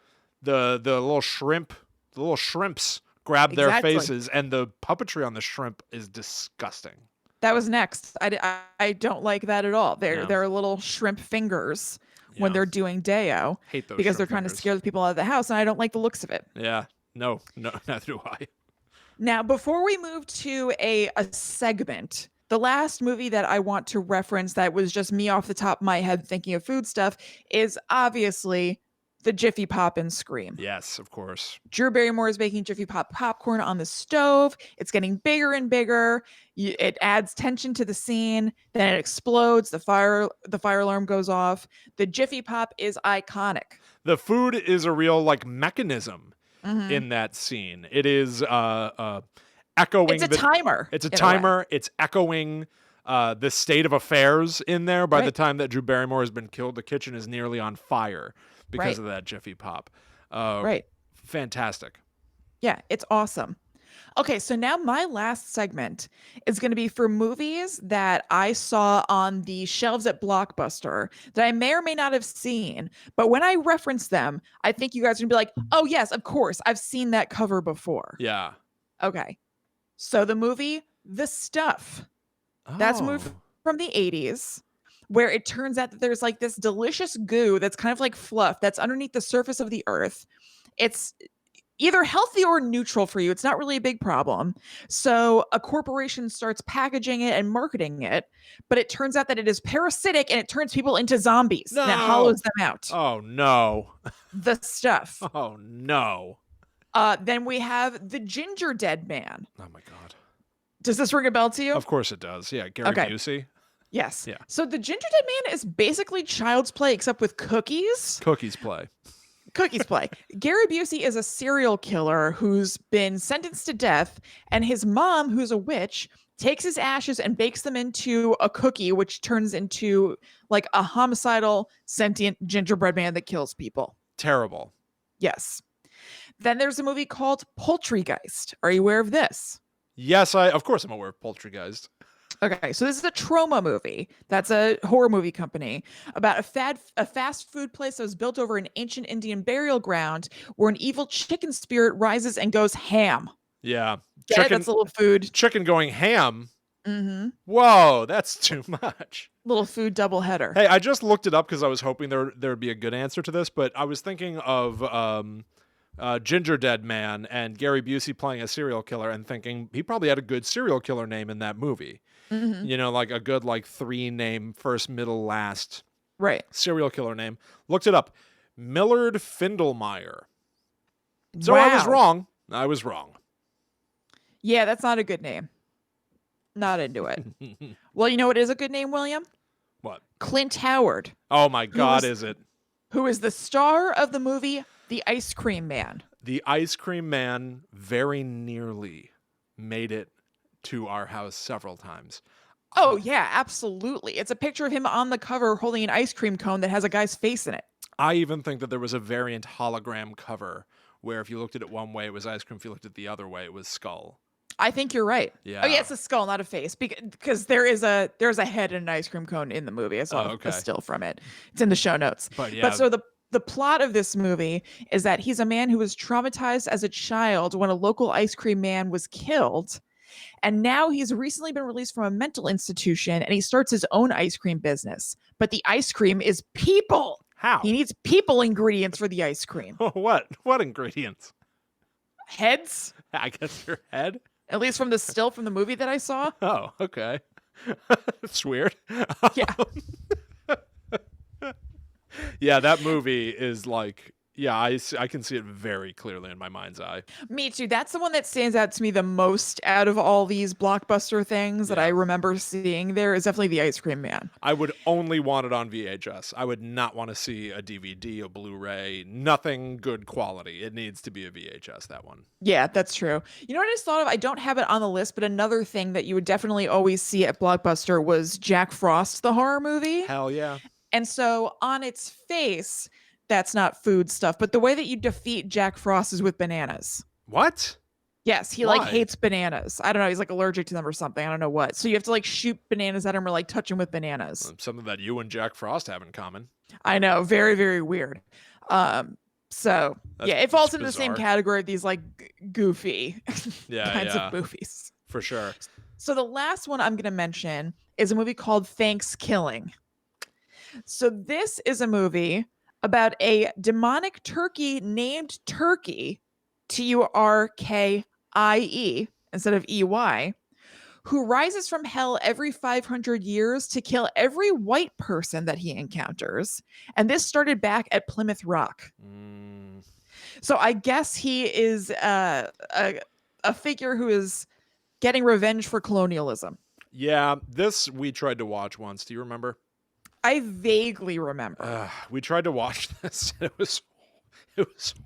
The little shrimp, the little shrimps grab their Exactly. faces, and the puppetry on the shrimp is disgusting. That was next. I don't like that at all. No. They're little shrimp fingers when Yeah. they're doing Deo Hate those because shrimp they're trying to fingers. scare the people out of the house, and I don't like the looks of it. Yeah. No, neither do I. Now, before we move to a segment, the last movie that I want to reference that was just me off the top of my head thinking of food stuff is obviously the Jiffy Pop and Scream. Yes, of course. Drew Barrymore is making Jiffy Pop popcorn on the stove. It's getting bigger and bigger. It adds tension to the scene. Then it explodes. The fire alarm goes off. The Jiffy Pop is iconic. The food is a real like mechanism Mhm. in that scene. It is echoing. It's a timer. It's a in way. timer. It's echoing the state of affairs in there. By the Right. time that Drew Barrymore has been killed, the kitchen is nearly on fire because Right. of that Jiffy Pop. Right. Fantastic. Yeah, it's awesome. Okay, so now my last segment is going to be for movies that I saw on the shelves at Blockbuster that I may or may not have seen, but when I reference them, I think you guys are going to be like, "Oh yes, of course, I've seen that cover before." Yeah. Okay. So the movie The Stuff. That's a movie from the 80s where it turns out that there's like this delicious goo that's kind of like fluff that's underneath the surface of the earth. It's either healthy or neutral for you. It's not really a big problem. So a corporation starts packaging it and marketing it, but it turns out that it is parasitic and it turns people into zombies and it No. hollows them out. Oh no. The Stuff. Oh no. Then we have The Ginger Dead Man. Oh my god. Does this ring a bell to you? Of course it does. Yeah, Gary Okay. Busey. Yes. Yeah. So The Ginger Dead Man is basically Child's Play except with cookies. Cookies play. Cookies Play. Gary Busey is a serial killer who's been sentenced to death, and his mom, who's a witch, takes his ashes and bakes them into a cookie, which turns into like a homicidal, sentient gingerbread man that kills people. Terrible. Yes. Then there's a movie called Poultrygeist. Are you aware of this? Yes, of course I'm aware of Poultrygeist. Okay, so this is a trauma movie. That's a horror movie company about a fast food place that was built over an ancient Indian burial ground where an evil chicken spirit rises and goes ham. Yeah. Get it? That's a little food. Chicken going ham. Mm-hmm. Whoa, that's too much. Little food double header. Hey, I just looked it up because I was hoping there would be a good answer to this, but I was thinking of Ginger Dead Man and Gary Busey playing a serial killer and thinking he probably had a good serial killer name in that movie. Mm-hmm. You know, like a good like 3 name, first, middle, last Right. serial killer name. Looked it up. Millard Findlemeyer. So wow. I was wrong. I was wrong. Yeah, that's not a good name. Not into it. Well, you know what is a good name, William? What? Clint Howard, Oh my God, was- is it? who is the star of the movie The Ice Cream Man. The Ice Cream Man very nearly made it to our house several times. Oh, yeah, absolutely. It's a picture of him on the cover holding an ice cream cone that has a guy's face in it. I even think that there was a variant hologram cover where if you looked at it one way, it was ice cream. If you looked at the other way, it was skull. I think you're right. Yeah. Oh, yeah, it's a skull, not a face, because there's a head and an ice cream cone in the movie. I saw okay. a still from it. It's in the show notes. But yeah. But so the plot of this movie is that he's a man who was traumatized as a child when a local ice cream man was killed. And now he's recently been released from a mental institution and he starts his own ice cream business. But the ice cream is people. How? He needs people ingredients for the ice cream. What? What ingredients? Heads, I guess your head? at least from the still from the movie that I saw. Oh, okay. That's weird. Yeah. Yeah, that movie is like, yeah, I can see it very clearly in my mind's eye. Me too. That's the one that stands out to me the most out of all these blockbuster things that Yeah. I remember seeing there is definitely the Ice Cream Man. I would only want it on VHS. I would not want to see a DVD, a Blu-ray, nothing good quality. It needs to be a VHS, that one. Yeah, that's true. You know what I just thought of? I don't have it on the list, but another thing that you would definitely always see at Blockbuster was Jack Frost, the horror movie. Hell yeah. And so on its face, that's not food stuff, but the way that you defeat Jack Frost is with bananas. What? Yes, he Why? like hates bananas. I don't know. He's like allergic to them or something. I don't know what. So you have to like shoot bananas at him or like touch him with bananas. Something that you and Jack Frost have in common. I know. Very, very weird. So That's it falls into the bizarre. same category of these like goofy kinds Yeah. of movies. For sure. So the last one I'm going to mention is a movie called Thanksgiving. So this is a movie about a demonic turkey named Turkey, Turkie instead of EY, who rises from hell every 500 years to kill every white person that he encounters. And this started back at Plymouth Rock. So I guess he is a figure who is getting revenge for colonialism. Yeah, this we tried to watch once. Do you remember? I vaguely remember. We tried to watch this. It was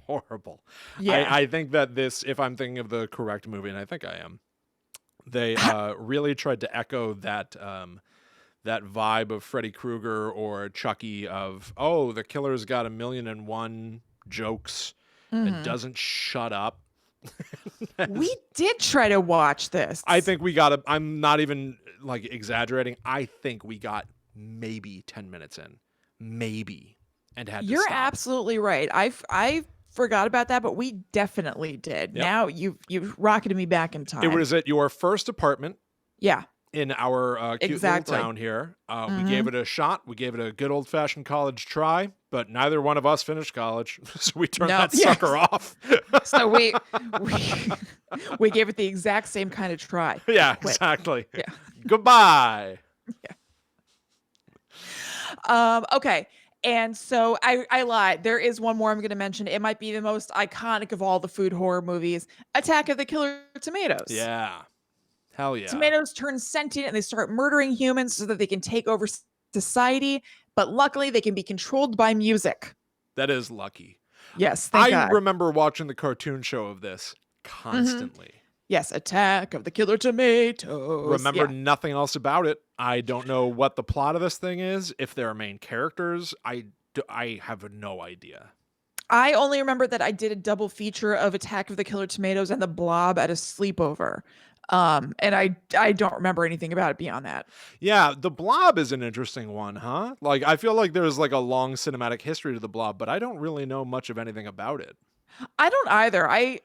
horrible. Yeah. I think that this, if I'm thinking of the correct movie, and I think I am, they really tried to echo that that vibe of Freddy Krueger or Chucky of, oh, the killer's got 1,000,001 jokes and doesn't shut up. We did try to watch this. I think we got I'm not even like exaggerating. I think we got maybe 10 minutes in. Maybe. And had to You're stop. absolutely right. I forgot about that, but we definitely did. Yep. Now you've rocketed me back in time. It was at your first apartment Yeah. in our cute Exactly. little town here. We gave it a shot. We gave it a good old-fashioned college try, but neither one of us finished college, so we turned No. that sucker off. So we we gave it the exact same kind of try. Yeah, Quit. exactly. Yeah. Goodbye. Okay. And so I lied. There is one more I'm going to mention. It might be the most iconic of all the food horror movies, Attack of the Killer Tomatoes. Yeah. Hell yeah. Tomatoes turn sentient and they start murdering humans so that they can take over society. But luckily, they can be controlled by music. That is lucky. Yes, thank I God. remember watching the cartoon show of this constantly. Yes, Attack of the Killer Tomatoes. Remember Yeah. nothing else about it. I don't know what the plot of this thing is. If there are main characters, I have no idea. I only remember that I did a double feature of Attack of the Killer Tomatoes and The Blob at a sleepover. And I don't remember anything about it beyond that. Yeah, the Blob is an interesting one, huh? Like, I feel like there's like a long cinematic history to the Blob, but I don't really know much of anything about it. I don't either. I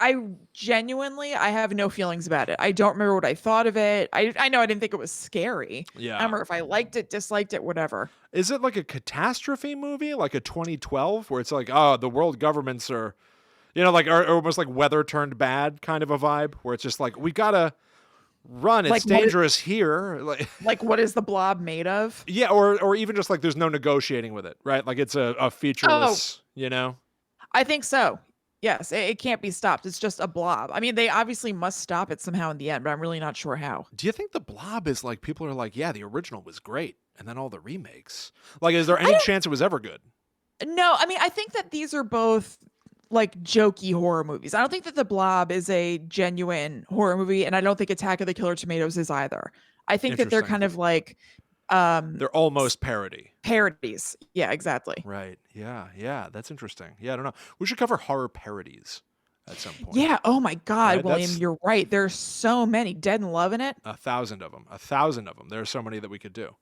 genuinely, I have no feelings about it. I don't remember what I thought of it. I know I didn't think it was scary. Yeah. I don't remember if I liked it, disliked it, whatever. Is it like a catastrophe movie, like a 2012, where it's like, oh, the world governments are, like are almost like weather turned bad kind of a vibe, where it's just like, we gotta run, it's Like, dangerous here. Like, what is the Blob made of? Yeah, or even just like there's no negotiating with it, right? Like it's a featureless, I think so. Yes, it can't be stopped. It's just a blob. I mean, they obviously must stop it somehow in the end, but I'm really not sure how. Do you think the Blob is like, people are like, yeah, the original was great, and then all the remakes? Like, is there any chance it was ever good? No, I mean, I think that these are both like jokey horror movies. I don't think that The Blob is a genuine horror movie, and I don't think Attack of the Killer Tomatoes is either. I think that they're Interesting. kind of like They're almost parody. parodies. Yeah, exactly. Right. Yeah. That's interesting. Yeah, I don't know. We should cover horror parodies at some point. Yeah. Oh my God, Right, William, that's- you're right. There's so many. Dead and Loving It. 1,000 of them. 1,000 of them. There are so many that we could do.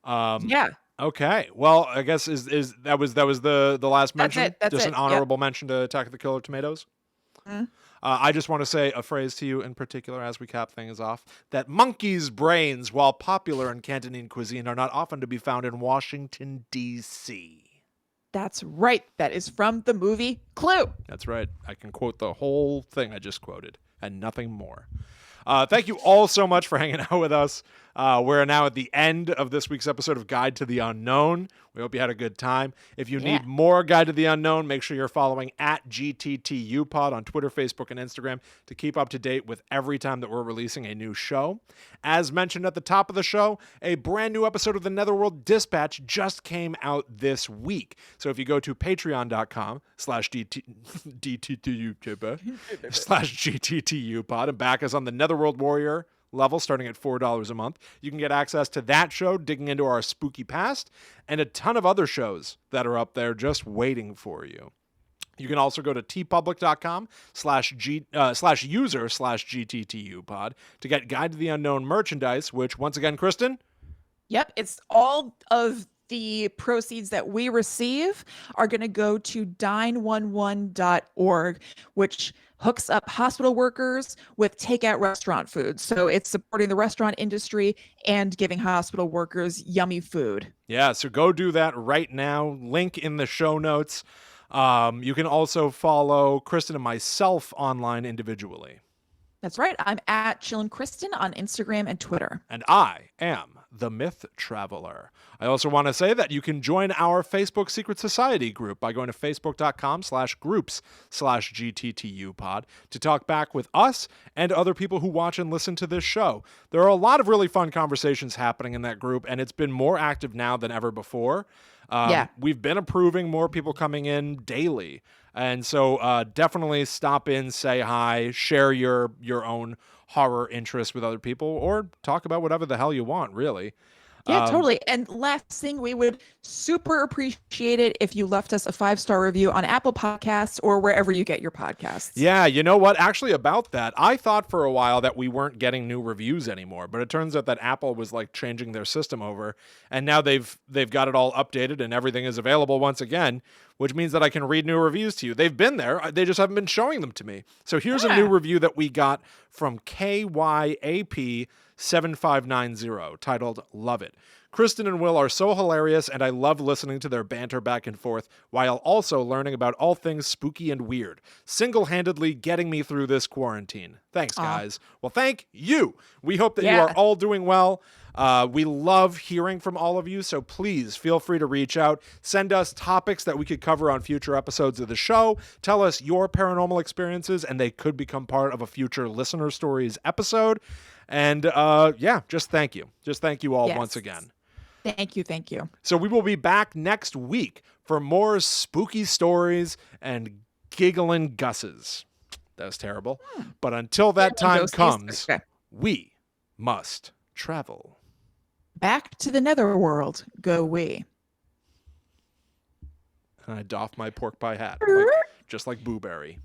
Yeah. Okay. Well, I guess is that was the last mention. it, that's just it, an yep. honorable mention to Attack of the Killer Tomatoes. Mhm. I just want to say a phrase to you in particular as we cap things off, that monkey's brains, while popular in Cantonese cuisine, are not often to be found in Washington, D.C. That's right. That is from the movie Clue. That's right. I can quote the whole thing I just quoted and nothing more. Thank you all so much for hanging out with us. We're now at the end of this week's episode of Guide to the Unknown. We hope you had a good time. If you need more Guide to the Unknown, make sure you're following at GTTUpod on Twitter, Facebook, and Instagram to keep up to date with every time that we're releasing a new show. As mentioned at the top of the show, a brand new episode of the Netherworld Dispatch just came out this week. So if you go to patreon.com/GTTUpod and back us on the Netherworld Warrior level starting at $4 a month, you can get access to that show, digging into our spooky past, and a ton of other shows that are up there just waiting for you. You can also go to tpublic.com/user/GTTUpod to get Guide to the Unknown merchandise, which once again, Kristen? Yep. It's all of the proceeds that we receive are going to go to dine11.org, which hooks up hospital workers with takeout restaurant food. So it's supporting the restaurant industry and giving hospital workers yummy food. Yeah, so go do that right now. Link in the show notes. You can also follow Kristen and myself online individually. That's right. I'm at Chillin' Kristen on Instagram and Twitter. And I am the Myth Traveler. I also want to say that you can join our Facebook Secret Society group by going to facebook.com/groups/GTTUpod to talk back with us and other people who watch and listen to this show. There are a lot of really fun conversations happening in that group, and it's been more active now than ever before. We've been approving more people coming in daily. And so definitely stop in, say hi, share your own horror interests with other people, or talk about whatever the hell you want, really. Yeah, totally. And last thing, we would super appreciate it if you left us a 5-star review on Apple Podcasts or wherever you get your podcasts. Yeah, you know what? Actually, about that, I thought for a while that we weren't getting new reviews anymore, but it turns out that Apple was like changing their system over, and now they've got it all updated and everything is available once again, which means that I can read new reviews to you. They've been there, they just haven't been showing them to me. So here's a new review that we got from KYAP7590 titled Love It. Kristen and Will are so hilarious, and I love listening to their banter back and forth while also learning about all things spooky and weird, single-handedly getting me through this quarantine. Thanks, guys. Well, thank you. We hope that you are all doing well. We love hearing from all of you, so please feel free to reach out. Send us topics that we could cover on future episodes of the show. Tell us your paranormal experiences, and they could become part of a future Listener Stories episode. And just thank you. Just thank you all once again. Thank you. Thank you. So we will be back next week for more spooky stories and giggling gusses. That was terrible. But until that time comes, we must travel. Back to the netherworld go we. And I doff my pork pie hat, just like Booberry.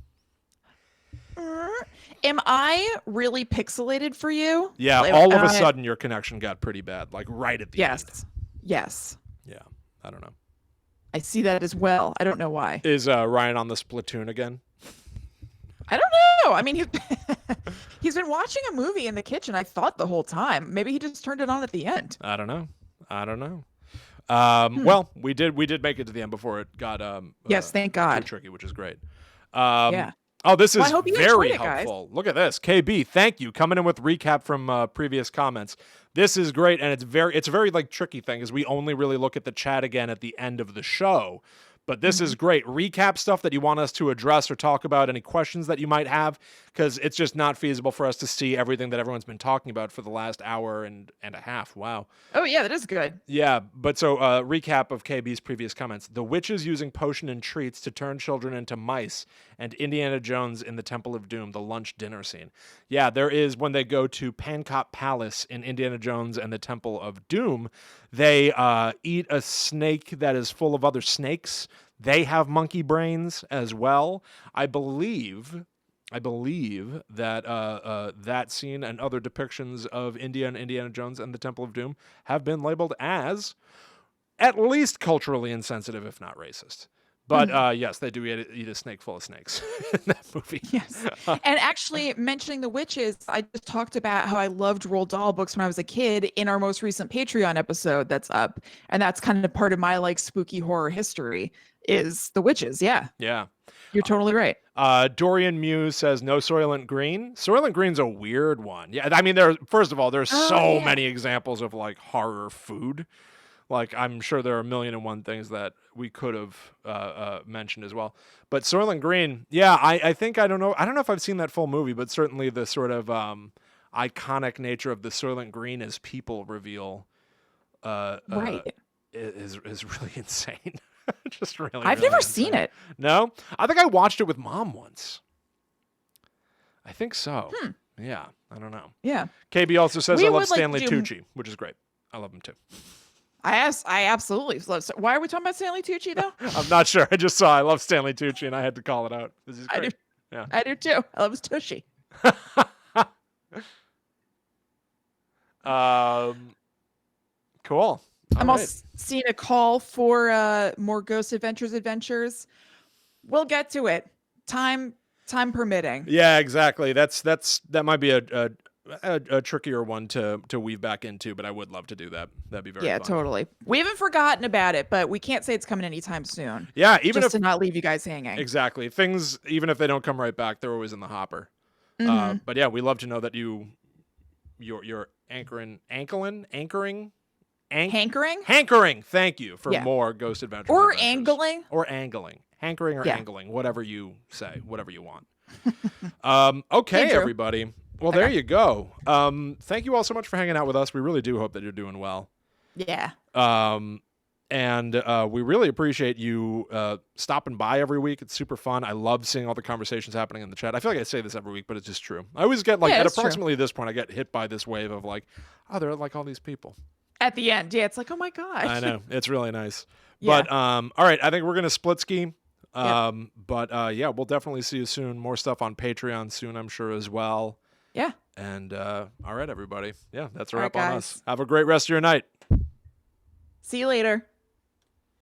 Am I really pixelated for you? Yeah, all of a sudden your connection got pretty bad, like right at the end. Yes. Yeah, I don't know. I see that as well. I don't know why. Is Ryan on the Splatoon again? I don't know. I mean, he's been watching a movie in the kitchen, I thought, the whole time. Maybe he just turned it on at the end. I don't know. Well, we did make it to the end before it got yes, thank God. too tricky, which is great. Yeah. Oh, this is very it, helpful. Look at this. KB, thank you. Coming in with recap from previous comments. This is great, and it's a very like tricky thing, is we only really look at the chat again at the end of the show. But this is great. Recap stuff that you want us to address or talk about, any questions that you might have, because it's just not feasible for us to see everything that everyone's been talking about for the last hour and a half. Wow. Oh, yeah, that is good. Yeah, but so recap of KB's previous comments. The witches using potion and treats to turn children into mice, and Indiana Jones in the Temple of Doom, the lunch dinner scene. Yeah, there is, when they go to Pancop Palace in Indiana Jones and the Temple of Doom, they eat a snake that is full of other snakes. They have monkey brains as well. I believe that that scene and other depictions of Indiana Jones and the Temple of Doom have been labeled as at least culturally insensitive, if not racist. But yes, they do eat a snake full of snakes in that movie. Yes. And actually, mentioning the witches, I just talked about how I loved Roald Dahl books when I was a kid in our most recent Patreon episode that's up. And that's kind of part of my like spooky horror history is the witches. Yeah. Yeah. You're totally right. Dorian Muse says no Soylent Green. Soylent Green's a weird one. Yeah, I mean, first of all, there's so many examples of like horror food. Like, I'm sure there are 1,000,001 things that we could have mentioned as well. But Soylent Green, yeah, I think, I don't know if I've seen that full movie, but certainly the sort of iconic nature of the Soylent Green as people reveal right. is really insane. Just really, I've really never insane. seen it. No? I think I watched it with Mom once. I think so. Yeah, I don't know. Yeah. KB also says I love Stanley like, Tucci, which is great. I love him too. I absolutely love. Why are we talking about Stanley Tucci though? I'm not sure. I just saw I love Stanley Tucci and I had to call it out. This is great. I do. Yeah. I do too. I love his Tushy. Cool. I'm also seeing a call for more Ghost adventures. We'll get to it. Time permitting. Yeah, exactly. That might be a trickier one to weave back into, but I would love to do that. That'd be very Yeah, fun. totally. We haven't forgotten about it, but we can't say it's coming anytime soon. Yeah, even just if to not leave you guys hanging. exactly things, even if they don't come right back, they're always in the hopper. But yeah, we love to know that you're hankering. Thank you for more Ghost Adventures. Or angling. Hankering or angling, whatever you say, whatever you want. Okay, everybody. Well, there you go. Thank you all so much for hanging out with us. We really do hope that you're doing well. Yeah. And we really appreciate you stopping by every week. It's super fun. I love seeing all the conversations happening in the chat. I feel like I say this every week, but it's just true. I always get at approximately this point, I get hit by this wave of there are all these people. At the end, yeah, it's like, oh my gosh. I know. It's really nice. Yeah. But all right, I think we're going to split ski. But we'll definitely see you soon. More stuff on Patreon soon, I'm sure, as well. Yeah. And all right, everybody. Yeah, that's a wrap on us. Have a great rest of your night. See you later.